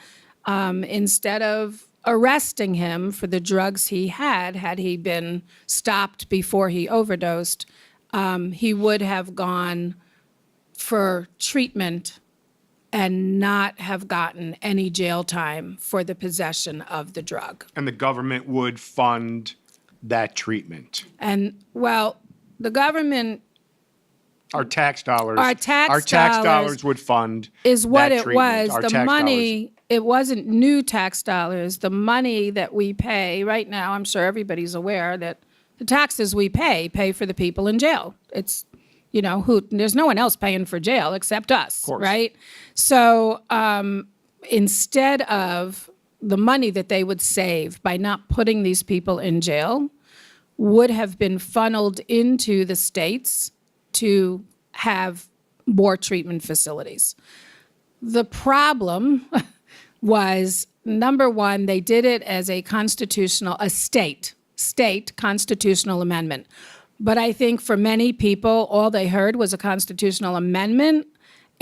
Instead of arresting him for the drugs he had he been stopped before he overdosed, he would have gone for treatment and not have gotten any jail time for the possession of the drug. And the government would fund that treatment. And, well, the government Our tax dollars. Our tax dollars dollars would fund is what that it treatment. was. Our The tax money, it wasn't new tax dollars. The money that we pay right now, I'm sure everybody's aware that the taxes we pay for the people in jail. It's, there's no one else paying for jail except us, course. right? So instead of the money that they would save by not putting these people in jail would have been funneled into the states to have more treatment facilities. The problem was, number one, they did it as a state constitutional amendment. But I think for many people, all they heard was a constitutional amendment,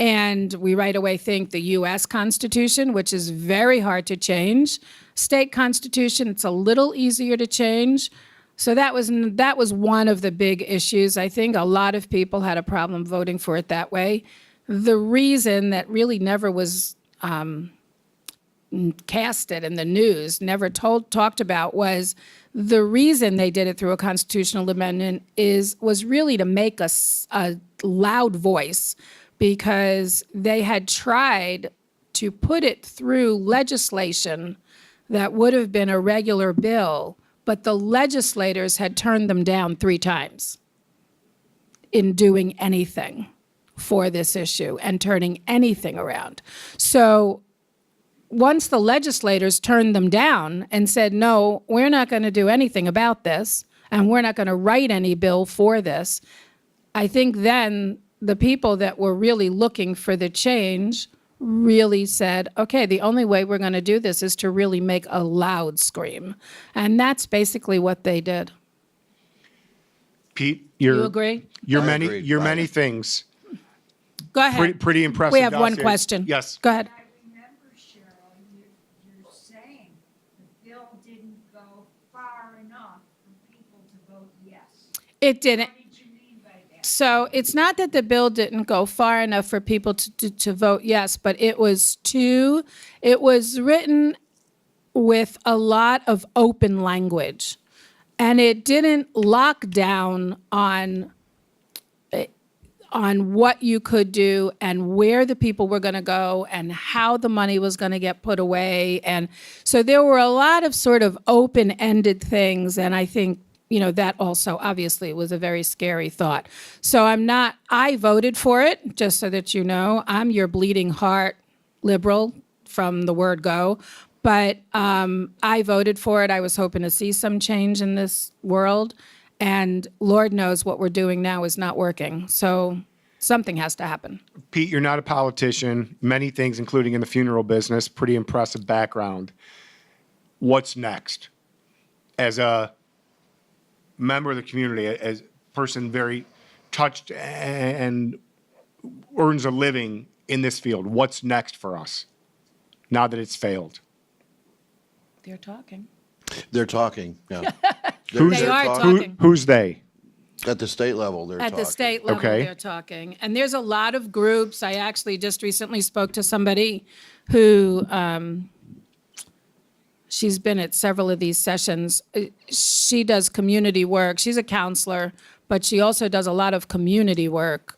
and we right away think the U.S. Constitution, which is very hard to change. State constitution, it's a little easier to change. So that was one of the big issues. I think a lot of people had a problem voting for it that way. The reason that really never was casted in the news, never talked about, was the reason they did it through a constitutional amendment was really to make a loud voice, because they had tried to put it through legislation that would have been a regular bill, but the legislators had turned them down 3 times in doing anything for this issue and turning anything around. So once the legislators turned them down and said, no, we're not going to do anything about this, and we're not going to write any bill for this, I think then the people that were really looking for the change really said, okay, the only way we're going to do this is to really make a loud scream. And that's basically what they did. Pete, You agree? You're Agreed, many things. Go ahead. Pretty impressive. We have one dossier. question. Yes. Go ahead. I remember, Cheryl, you're saying the bill didn't go far enough for people to vote yes. It didn't. What did you mean by that? So it's not that the bill didn't go far enough for people to vote yes, but it was written with a lot of open language. And it didn't lock down on what you could do and where the people were going to go and how the money was going to get put away. And so there were a lot of sort of open-ended things, and I think, that also obviously was a very scary thought. So I voted for it, just so that you know. I'm your bleeding heart liberal from the word go. But I voted for it. I was hoping to see some change in this world. And Lord knows what we're doing now is not working. So something has to happen. Pete, you're not a politician. Many things, including in the funeral business. Pretty impressive background. What's next? As a member of the community, as a person very touched and earns a living in this field, what's next for us now that it's failed? They're talking. They're talking, yeah. They are talking. Who's they? At the state level, they're At talking. the state level, Okay. they're talking. And there's a lot of groups. I actually just recently spoke to somebody who, she's been at several of these sessions. She does community work. She's a counselor, but she also does a lot of community work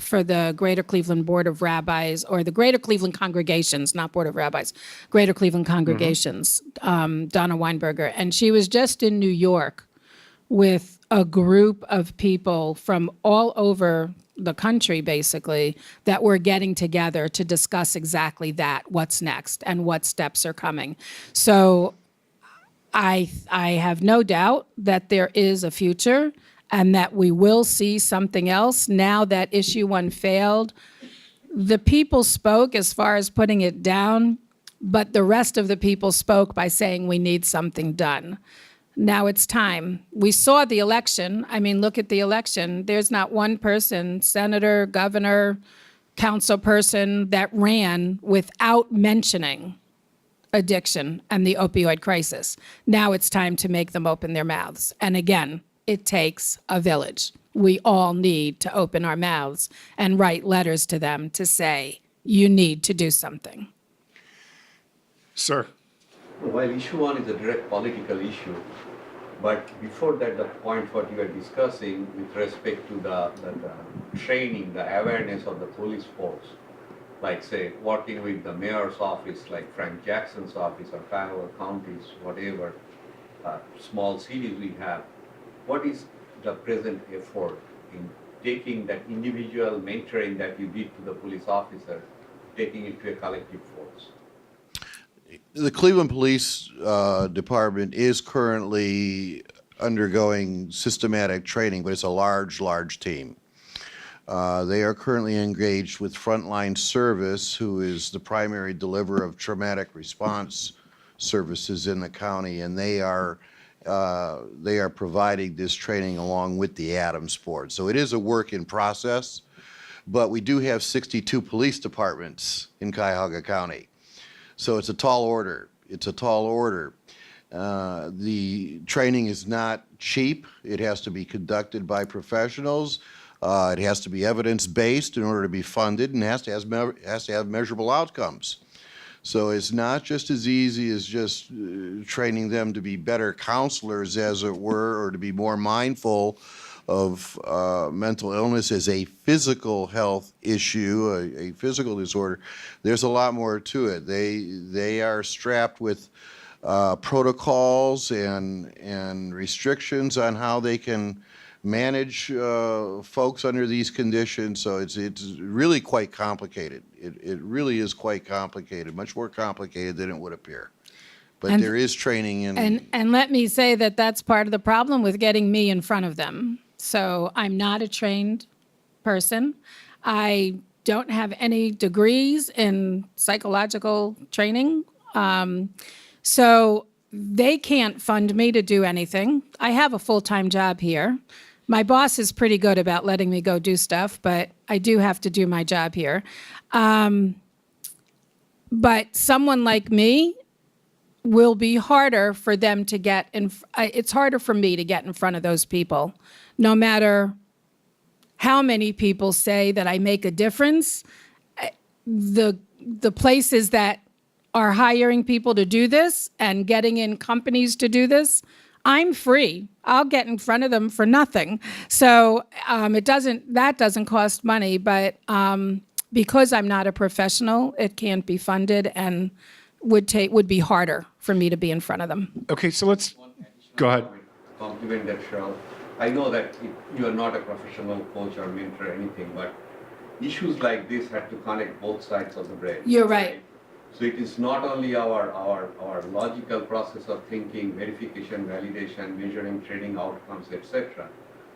for the Greater Cleveland Board of Rabbis, or the Greater Cleveland Congregations, not Board of Rabbis, Greater Cleveland Congregations, Donna Weinberger. And she was just in New York with a group of people from all over the country, basically, that were getting together to discuss exactly that, what's next and what steps are coming. So I have no doubt that there is a future and that we will see something else now that issue 1 failed. The people spoke as far as putting it down, but the rest of the people spoke by saying we need something done. Now it's time. We saw the election. I mean, look at the election. There's not one person, senator, governor, council person, that ran without mentioning addiction and the opioid crisis. Now it's time to make them open their mouths. And again, it takes a village. We all need to open our mouths and write letters to them to say, you need to do something. Sir. While issue 1 is a direct political issue, but before that, the point what you are discussing with respect to the training, the awareness of the police force, like say working with the mayor's office, like Frank Jackson's office, or Fowler counties, whatever small cities we have, what is the present effort in taking that individual mentoring that you did to the police officer, taking it to a collective force? The Cleveland Police Department is currently undergoing systematic training, but it's a large, large team. They are currently engaged with Frontline Service, who is the primary deliverer of traumatic response services in the county, and they are providing this training along with the Adams Board. So it is a work in process, but we do have 62 police departments in Cuyahoga County. So it's a tall order. It's a tall order. The training is not cheap. It has to be conducted by professionals. It has to be evidence-based in order to be funded, and has to have measurable outcomes. So it's not just as easy as just training them to be better counselors, as it were, or to be more mindful of mental illness as a physical health issue, a physical disorder. There's a lot more to it. They are strapped with protocols and restrictions on how they can manage folks under these conditions. So it's really quite complicated. It really is quite complicated, much more complicated than it would appear. But And- there is training in. And let me say that that's part of the problem with getting me in front of them. So I'm not a trained person. I don't have any degrees in psychological training. So they can't fund me to do anything. I have a full-time job here. My boss is pretty good about letting me go do stuff, but I do have to do my job here. But someone like me will be harder for them to get in. It's harder for me to get in front of those people, no matter how many people say that I make a difference. The places that are hiring people to do this and getting in companies to do this, I'm free. I'll get in front of them for nothing. So that doesn't cost money, but because I'm not a professional, it can't be funded and would be harder for me to be in front of them. Okay, so let's go ahead. Compliment that, Cheryl. I know that you are not a professional coach or mentor or anything, but issues like this have to connect both sides of the brain. You're right. So it is not only our logical process of thinking, verification, validation, measuring, trading outcomes, etc.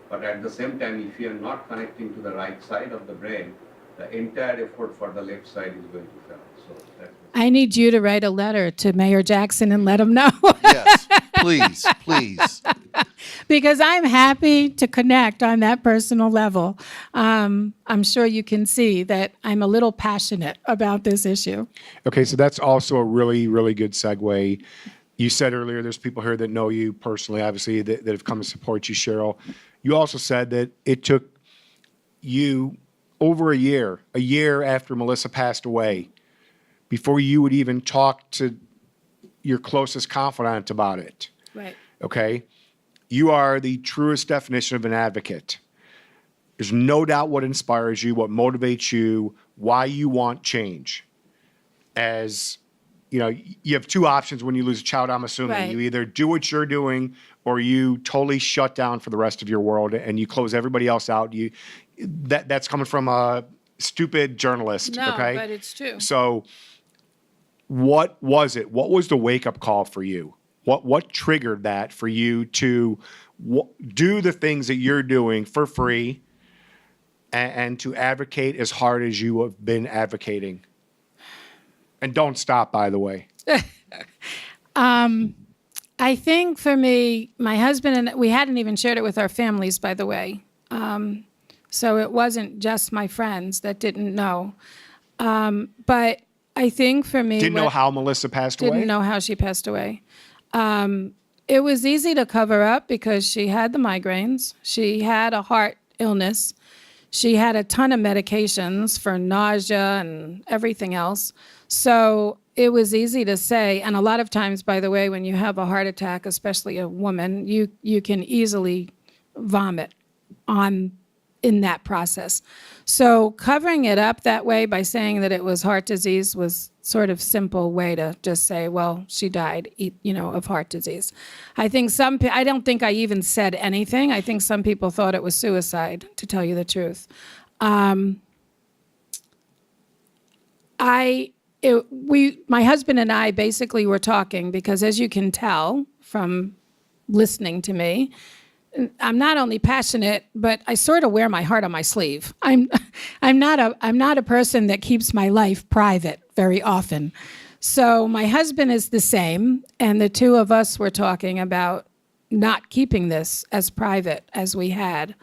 But at the same time, if you are not connecting to the right side of the brain, the entire effort for the left side is going to fail. So that's I need you to write a letter to Mayor Jackson and let him know. Yes, please, please. Because I'm happy to connect on that personal level. I'm sure you can see that I'm a little passionate about this issue. Okay, so that's also a really, really good segue. You said earlier there's people here that know you personally, obviously, that have come to support you, Cheryl. you also said that it took you over a year after Melissa passed away, before you would even talk to your closest confidant about it. Right. Okay? You are the truest definition of an advocate. There's no doubt what inspires you, what motivates you, why you want change. As you know, you have two options when you lose a child, I'm assuming. Right. You either do what you're doing or you totally shut down for the rest of your world and you close everybody else out. That's coming from a stupid journalist, No, okay? but it's true. So what was it? What was the wake-up call for you? What triggered that for you to do the things that you're doing for free and to advocate as hard as you have been advocating? And don't stop, by the way. I think for me, my husband and we hadn't even shared it with our families, by the way. So it wasn't just my friends that didn't know. But I think for me, Didn't know how Melissa passed away? didn't know how she passed away. It was easy to cover up because she had the migraines. She had a heart illness. She had a ton of medications for nausea and everything else. So it was easy to say, and a lot of times, by the way, when you have a heart attack, especially a woman, you can easily vomit in that process. So covering it up that way by saying that it was heart disease was sort of simple way to just say, well, she died, of heart disease. I think I don't think I even said anything. I think some people thought it was suicide, to tell you the truth. My husband and I basically were talking because, as you can tell from listening to me, I'm not only passionate, but I sort of wear my heart on my sleeve. I'm not a person that keeps my life private very often. So my husband is the same, and the two of us were talking about not keeping this as private as we had.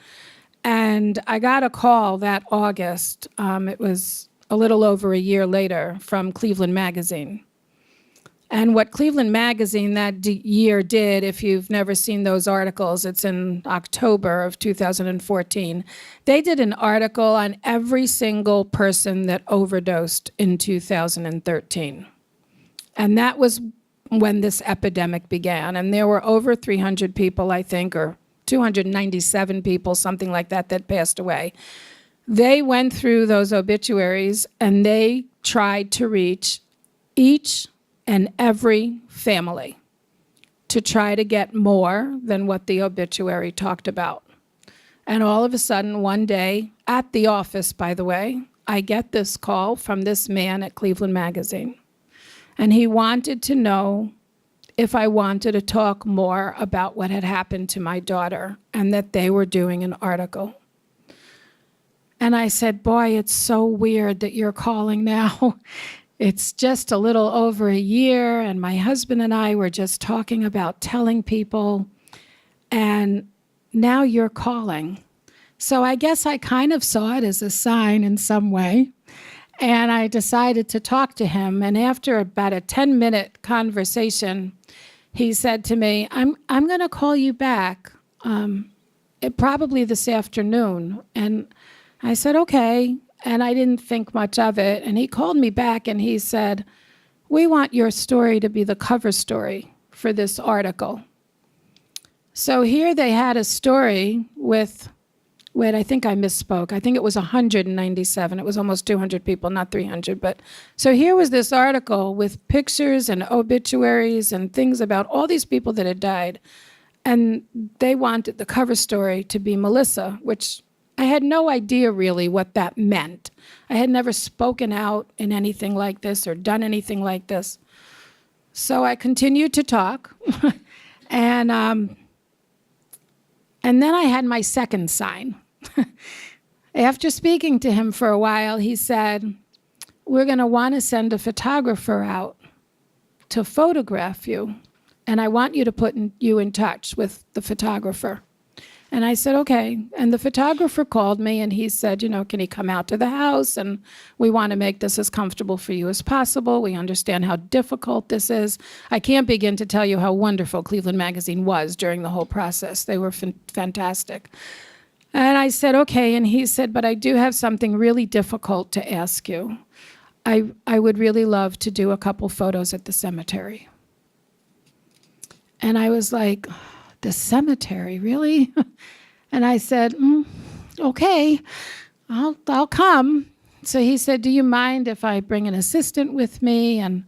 And I got a call that August. It was a little over a year later from Cleveland Magazine. And what Cleveland Magazine that year did, if you've never seen those articles, it's in October of 2014, they did an article on every single person that overdosed in 2013. And that was when this epidemic began. And there were over 300 people, I think, or 297 people, something like that passed away. They went through those obituaries and they tried to reach each and every family to try to get more than what the obituary talked about. And all of a sudden, one day, at the office, by the way, I get this call from this man at Cleveland Magazine. And he wanted to know if I wanted to talk more about what had happened to my daughter and that they were doing an article. And I said, boy, it's so weird that you're calling now. It's just a little over a year, and my husband and I were just talking about telling people, and now you're calling. So I guess I kind of saw it as a sign in some way, and I decided to talk to him. And after about a 10-minute conversation, he said to me, I'm going to call you back, probably this afternoon. And I said, okay. And I didn't think much of it. And he called me back and he said, we want your story to be the cover story for this article. So here they had a story with, I think I misspoke. I think it was 197. It was almost 200 people, not 300. But so here was this article with pictures and obituaries and things about all these people that had died. And they wanted the cover story to be Melissa, which I had no idea really what that meant. I had never spoken out in anything like this or done anything like this. So I continued to talk. and then I had my second sign. After speaking to him for a while, he said, we're going to want to send a photographer out to photograph you. And I want you to put you in touch with the photographer. And I said, okay. And the photographer called me and he said, can he come out to the house? And we want to make this as comfortable for you as possible. We understand how difficult this is. I can't begin to tell you how wonderful Cleveland Magazine was during the whole process. They were fantastic. And I said, okay. And he said, but I do have something really difficult to ask you. I would really love to do a couple photos at the cemetery. And I was like, the cemetery, really? And I said, okay, I'll come. So he said, do you mind if I bring an assistant with me? And,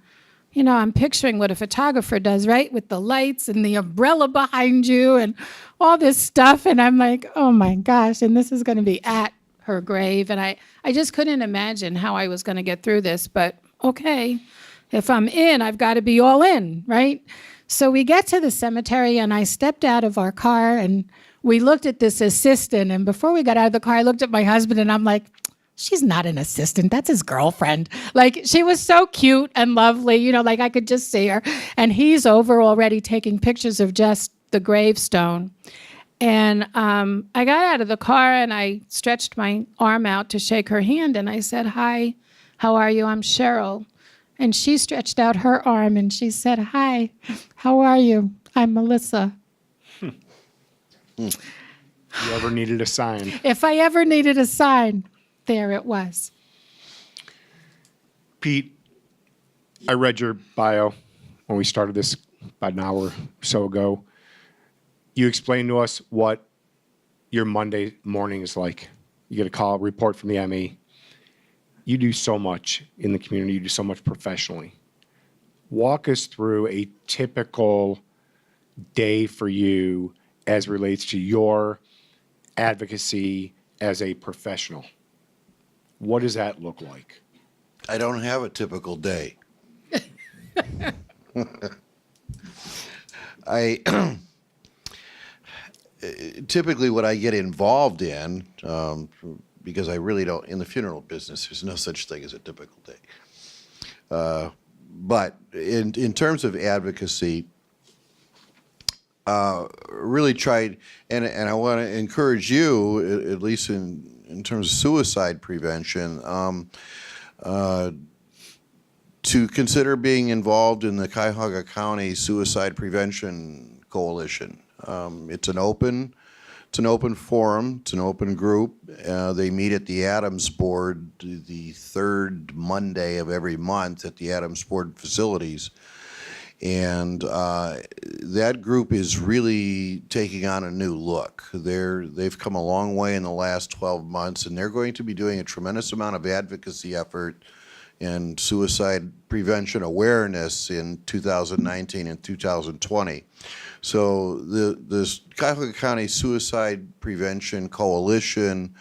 I'm picturing what a photographer does, right? With the lights and the umbrella behind you and all this stuff. And I'm like, oh my gosh, and this is going to be at her grave. And I just couldn't imagine how I was going to get through this. But okay, if I'm in, I've got to be all in, right? So we get to the cemetery, and I stepped out of our car, and we looked at this assistant. And before we got out of the car, I looked at my husband, and I'm like, she's not an assistant. That's his girlfriend. Like, she was so cute and lovely, like I could just see her. And he's over already taking pictures of just the gravestone. And I got out of the car, and I stretched my arm out to shake her hand, and I said, hi, how are you? I'm Cheryl. And she stretched out her arm and she said, hi, how are you? I'm Melissa. You ever needed a sign? If I ever needed a sign, there it was. Pete, I read your bio when we started this about an hour or so ago. You explained to us what your Monday morning is like. You get a call, report from the ME. You do so much in the community. You do so much professionally. Walk us through a typical day for you as relates to your advocacy as a professional. What does that look like? I don't have a typical day. Typically what I get involved in, because I really don't, in the funeral business, there's no such thing as a typical day. But in terms of advocacy, really tried, and I want to encourage you, at least in terms of suicide prevention, to consider being involved in the Cuyahoga County Suicide Prevention Coalition. It's an open forum. It's an open group. They meet at the Adams Board the third Monday of every month at the Adams Board facilities. And that group is really taking on a new look. They've come a long way in the last 12 months, and they're going to be doing a tremendous amount of advocacy effort and suicide prevention awareness in 2019 and 2020. So the Cuyahoga County Suicide Prevention Coalition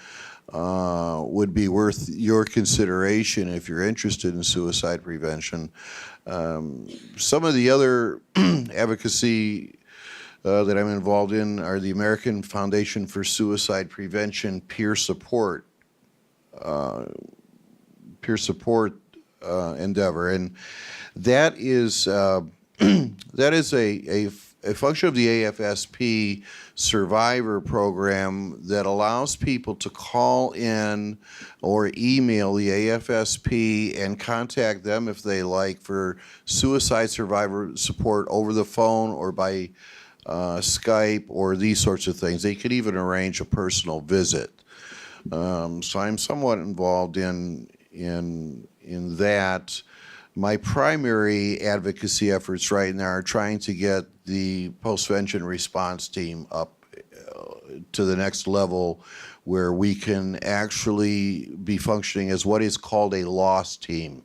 would be worth your consideration if you're interested in suicide prevention. Some of the other advocacy that I'm involved in are the American Foundation for Suicide Prevention peer support endeavor, and that is a function of the AFSP survivor program that allows people to call in or email the AFSP and contact them if they like for suicide survivor support over the phone or by Skype or these sorts of things. They could even arrange a personal visit. So I'm somewhat involved in that. My primary advocacy efforts right now are trying to get the Postvention response team up to the next level where we can actually be functioning as what is called a loss team.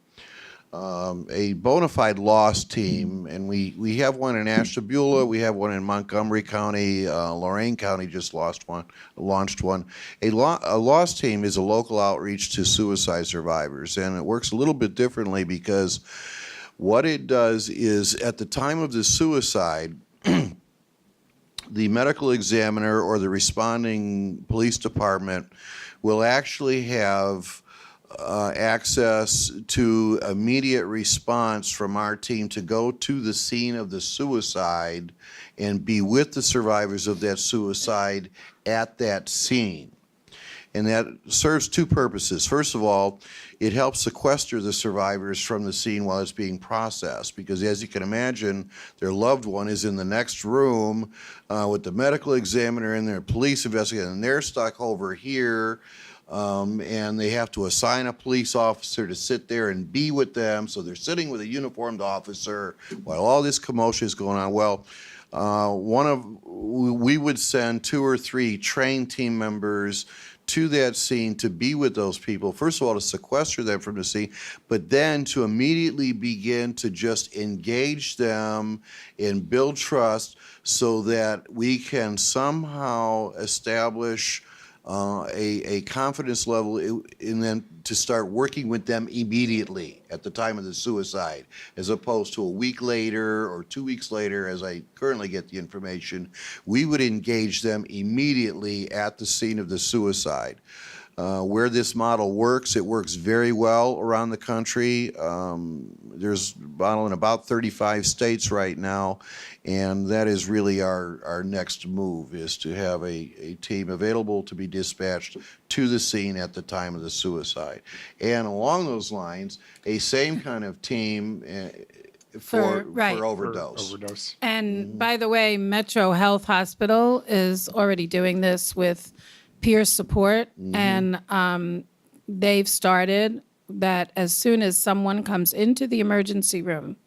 A bona fide loss team, and we have one in Ashtabula, we have one in Montgomery County, Lorain County just launched one. A loss team is a local outreach to suicide survivors, and it works a little bit differently because what it does is at the time of the suicide, the medical examiner or the responding police department will actually have access to immediate response from our team to go to the scene of the suicide and be with the survivors of that suicide at that scene. And that serves two purposes. First of all, it helps sequester the survivors from the scene while it's being processed, because as you can imagine, their loved one is in the next room with the medical examiner and their police investigator, and they're stuck over here, and they have to assign a police officer to sit there and be with them. So they're sitting with a uniformed officer while all this commotion is going on. Well, we would send 2 or 3 trained team members to that scene to be with those people, first of all, to sequester them from the scene, but then to immediately begin to just engage them and build trust so that we can somehow establish a confidence level, and then to start working with them immediately at the time of the suicide, as opposed to a week later or 2 weeks later, as I currently get the information. We would engage them immediately at the scene of the suicide. Where this model works, it works very well around the country. There's model in about 35 states right now, and that is really our next move, is to have a team available to be dispatched to the scene at the time of the suicide. And along those lines, a same kind of team for overdose. Overdose. And by the way, Metro Health Hospital is already doing this with peer support, and they've started that as soon as someone comes into the emergency room,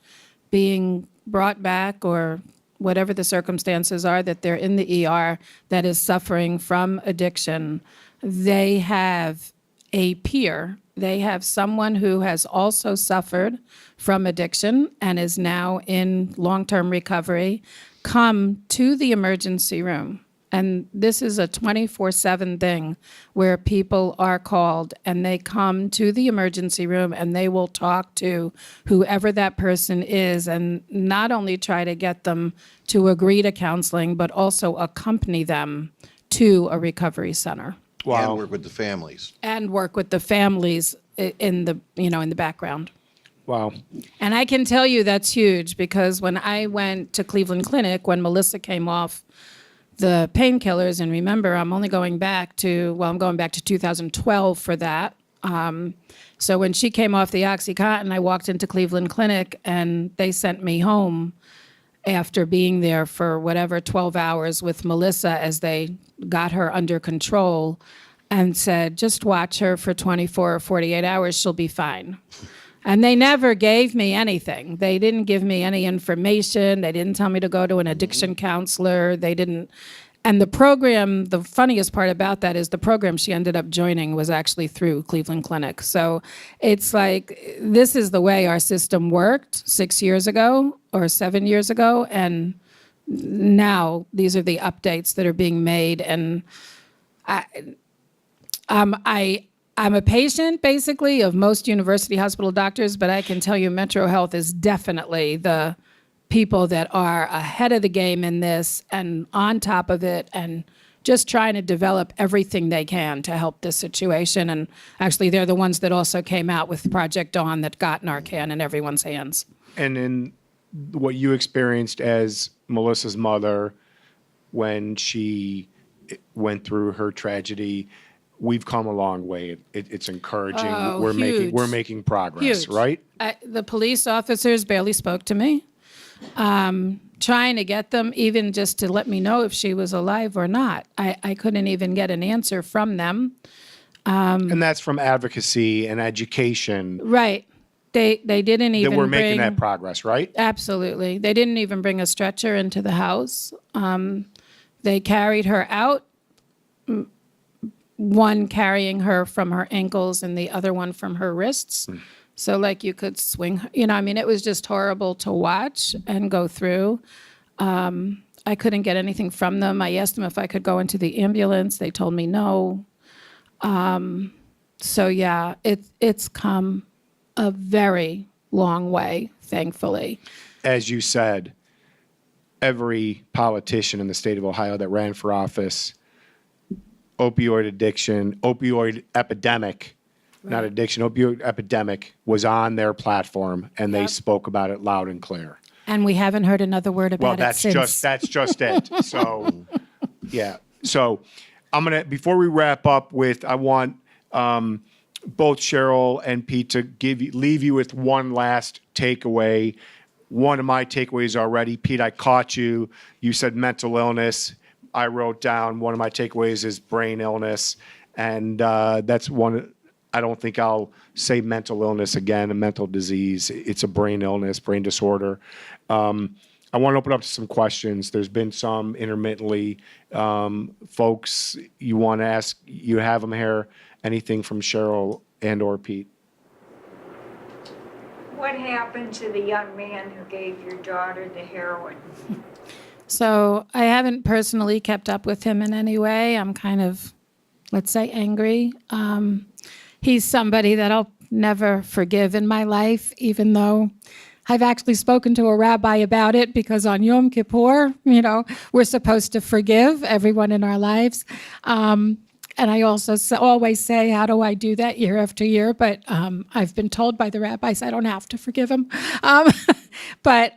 being brought back or whatever the circumstances are that they're in the ER that is suffering from addiction, they have a peer. They have someone who has also suffered from addiction and is now in long-term recovery come to the emergency room. And this is a 24/7 thing where people are called and they come to the emergency room and they will talk to whoever that person is, and not only try to get them to agree to counseling, but also accompany them to a recovery center. Wow. And work with the families. And work with the families in the background. Wow. And I can tell you that's huge, because when I went to Cleveland Clinic, when Melissa came off the painkillers, and remember, I'm going back to 2012 for that. So when she came off the OxyContin, I walked into Cleveland Clinic and they sent me home after being there for 12 hours with Melissa as they got her under control, and said, just watch her for 24 or 48 hours, she'll be fine. And they never gave me anything. They didn't give me any information. They didn't tell me to go to an addiction counselor. They didn't. And the program, the funniest part about that is the program she ended up joining was actually through Cleveland Clinic. So it's like, this is the way our system worked 6 years ago or 7 years ago. And now these are the updates that are being made. And I'm a patient, basically, of most university hospital doctors, but I can tell you Metro Health is definitely the people that are ahead of the game in this and on top of it and just trying to develop everything they can to help this situation. And actually, they're the ones that also came out with Project Dawn that got Narcan in everyone's hands. And in what you experienced as Melissa's mother when she went through her tragedy, we've come a long way. It's encouraging. Oh, we're huge. making progress, Huge. right? The police officers barely spoke to me, trying to get them even just to let me know if she was alive or not. I couldn't even get an answer from them. And that's from advocacy and education. Right. They didn't even That we're making bring, that progress, right? Absolutely. They didn't even bring a stretcher into the house. They carried her out, one carrying her from her ankles and the other one from her wrists. So like you could swing, it was just horrible to watch and go through. I couldn't get anything from them. I asked them if I could go into the ambulance. They told me no. So yeah, it's come a very long way, thankfully. As you said, every politician in the state of Ohio that ran for office, opioid addiction, opioid epidemic not Right. addiction, opioid epidemic was on their platform, and they Yep. spoke about it loud and clear. And we haven't heard another word Well, about it since. that's just it. So, yeah. So, before we wrap up with, I want both Cheryl and Pete to leave you with one last takeaway. One of my takeaways already, Pete, I caught you. You said mental illness. I wrote down one of my takeaways is brain illness, and that's one. I don't think I'll say mental illness again, a mental disease. It's a brain illness, brain disorder. I want to open up to some questions. There's been some intermittently. Folks, you want to ask, you have them here. Anything from Cheryl and or Pete? What happened to the young man who gave your daughter the heroin? So I haven't personally kept up with him in any way. I'm kind of, let's say, angry. He's somebody that I'll never forgive in my life, even though I've actually spoken to a rabbi about it, because on Yom Kippur, we're supposed to forgive everyone in our lives. And I also always say, how do I do that year after year? But I've been told by the rabbis I don't have to forgive him. But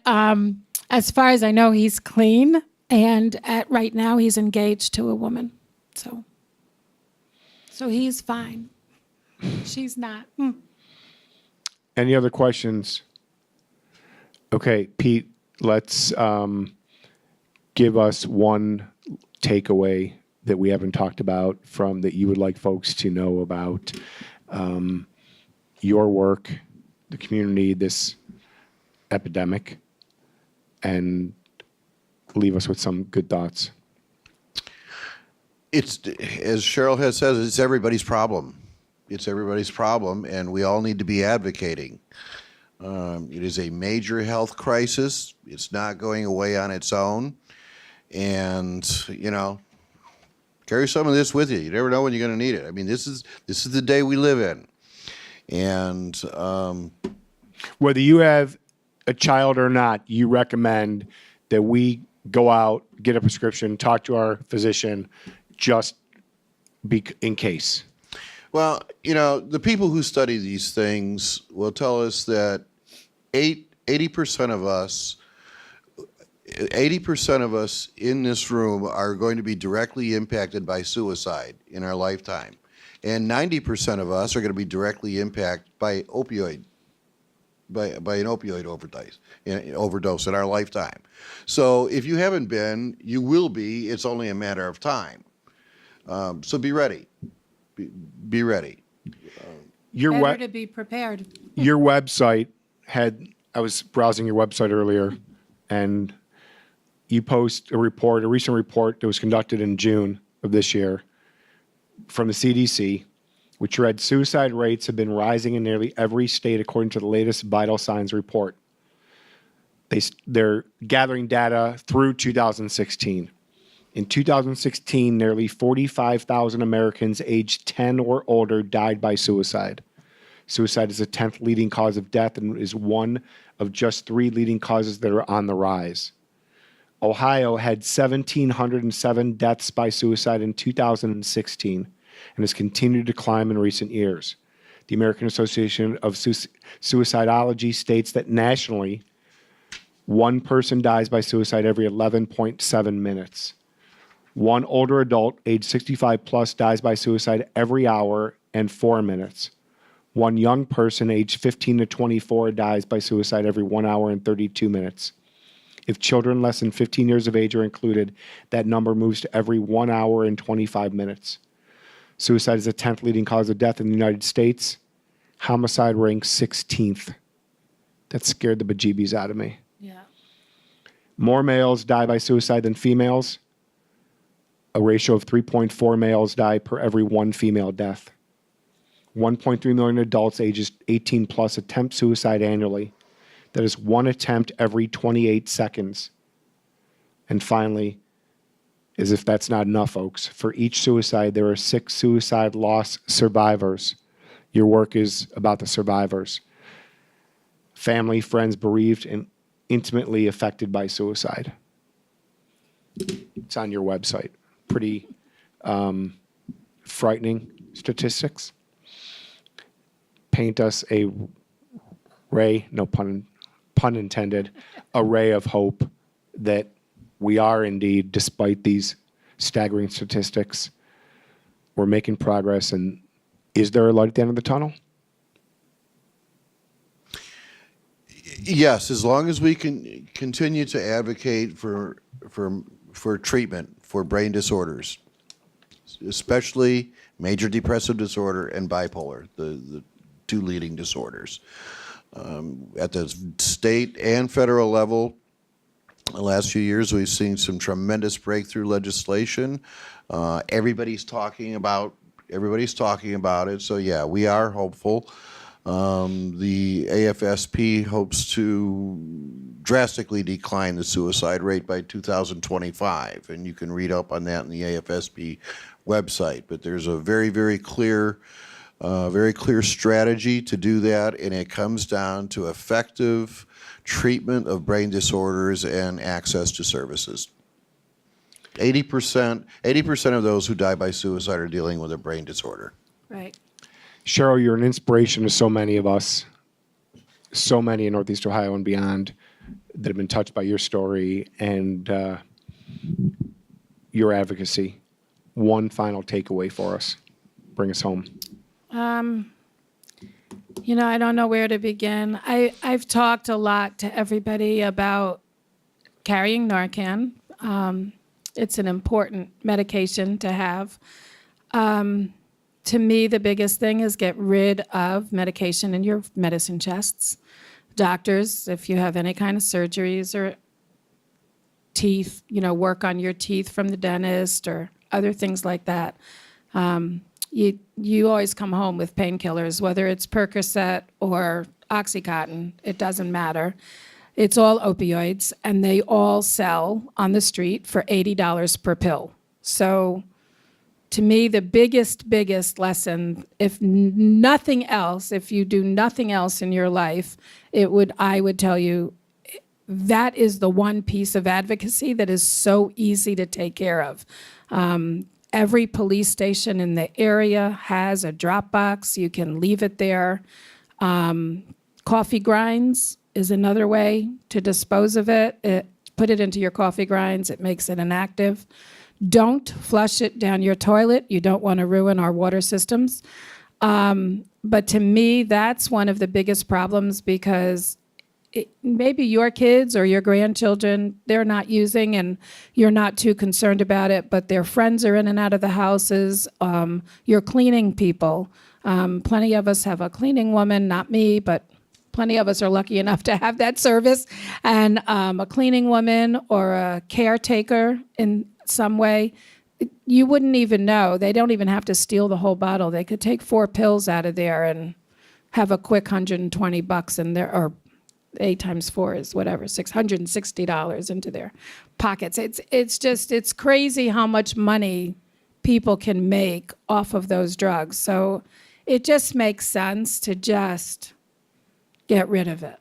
as far as I know, he's clean. And right now, he's engaged to a woman. So he's fine. She's not. Any other questions? Okay, Pete, let's give us one takeaway that we haven't talked about that you would like folks to know about your work, the community, this epidemic, and leave us with some good thoughts. It's, as Cheryl has said, it's everybody's problem. It's everybody's problem, and we all need to be advocating. It is a major health crisis. It's not going away on its own. And, carry some of this with you. You never know when you're going to need it. I mean, this is the day we live in. And Whether you have a child or not, you recommend that we go out, get a prescription, talk to our physician, just in case. well, the people who study these things will tell us that 80% of us in this room are going to be directly impacted by suicide in our lifetime. And 90% of us are going to be directly impacted by an opioid overdose in our lifetime. So if you haven't been, you will be. It's only a matter of time. So be ready. Be ready. Better to be prepared. Your website I was browsing your website earlier, and you post a recent report that was conducted in June of this year from the CDC, which read suicide rates have been rising in nearly every state according to the latest vital signs report. They're gathering data through 2016. In 2016, nearly 45,000 Americans aged 10 or older died by suicide. Suicide is the 10th leading cause of death and is one of just 3 leading causes that are on the rise. Ohio had 1,707 deaths by suicide in 2016 and has continued to climb in recent years. The American Association of Suicidology states that nationally, one person dies by suicide every 11.7 minutes. One older adult, age 65 plus, dies by suicide every hour and 4 minutes. One young person, age 15 to 24, dies by suicide every 1 hour and 32 minutes. If children less than 15 years of age are included, that number moves to every 1 hour and 25 minutes. Suicide is the 10th leading cause of death in the United States. Homicide ranks 16th. That scared the bejeebies out of me. Yeah. More males die by suicide than females. A ratio of 3.4 males die per every 1 female death. 1.3 million adults ages 18 plus attempt suicide annually. That is 1 attempt every 28 seconds. And finally, as if that's not enough, folks, for each suicide, there are 6 suicide loss survivors. Your work is about the survivors. Family, friends bereaved and intimately affected by suicide. It's on your website. Pretty frightening statistics. paint us a ray, no pun intended, a ray of hope that we are indeed, despite these staggering statistics, we're making progress, and is there a light at the end of the tunnel? Yes, as long as we can continue to advocate for treatment for brain disorders, especially major depressive disorder and bipolar, the two leading disorders. At the state and federal level, the last few years, we've seen some tremendous breakthrough legislation. Everybody's talking about it. So yeah, we are hopeful. The AFSP hopes to drastically decline the suicide rate by 2025, and you can read up on that in the AFSP website. But there's a very, very clear strategy to do that, and it comes down to effective treatment of brain disorders and access to services. 80% of those who die by suicide are dealing with a brain disorder. Right. Cheryl, you're an inspiration to so many of us, so many in Northeast Ohio and beyond that have been touched by your story and your advocacy. One final takeaway for us. Bring us home. You know, I don't know where to begin. I've talked a lot to everybody about carrying Narcan. It's an important medication to have. To me, the biggest thing is get rid of medication in your medicine chests. Doctors, if you have any kind of surgeries or teeth, you know, work on your teeth from the dentist or other things like that. You always come home with painkillers, whether it's Percocet or Oxycontin, it doesn't matter. It's all opioids, and they all sell on the street for $80 per pill. So to me, the biggest lesson, if nothing else, if you do nothing else in your life, I would tell you that is the one piece of advocacy that is so easy to take care of. Every police station in the area has a drop box. You can leave it there. Coffee grinds is another way to dispose of it. Put it into your coffee grinds. It makes it inactive. Don't flush it down your toilet. You don't want to ruin our water systems. But to me, that's one of the biggest problems because maybe your kids or your grandchildren, they're not using and you're not too concerned about it, but their friends are in and out of the houses. You're cleaning people. Plenty of us have a cleaning woman, not me, but plenty of us are lucky enough to have that service. And a cleaning woman or a caretaker in some way, you wouldn't even know. They don't even have to steal the whole bottle. They could take 4 pills out of there and have a quick $120 in there, or 8 times 4 is whatever, $660 into their pockets. It's crazy how much money people can make off of those drugs. So it just makes sense to just get rid of it.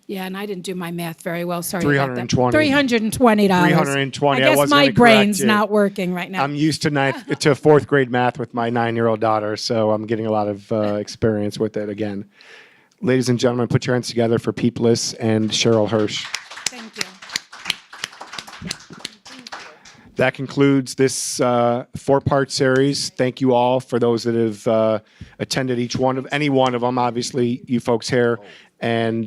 Yeah, and I didn't do my math very well. Sorry about that. $320. $320. $320. I guess wasn't my gonna correct brain's you. not working right now. I'm used to 4th grade math with my 9-year-old daughter, so I'm getting a lot of experience with it again. Ladies and gentlemen, put your hands together for Pete Bliss and Cheryl Hirsch. Thank you. That concludes this 4-part series. Thank you all for those that have attended any one of them, obviously, you folks here. And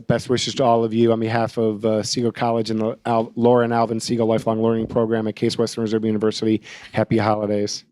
best wishes to all of you on behalf of Siegal College and the Laura and Alvin Siegal Lifelong Learning Program at Case Western Reserve University. Happy holidays.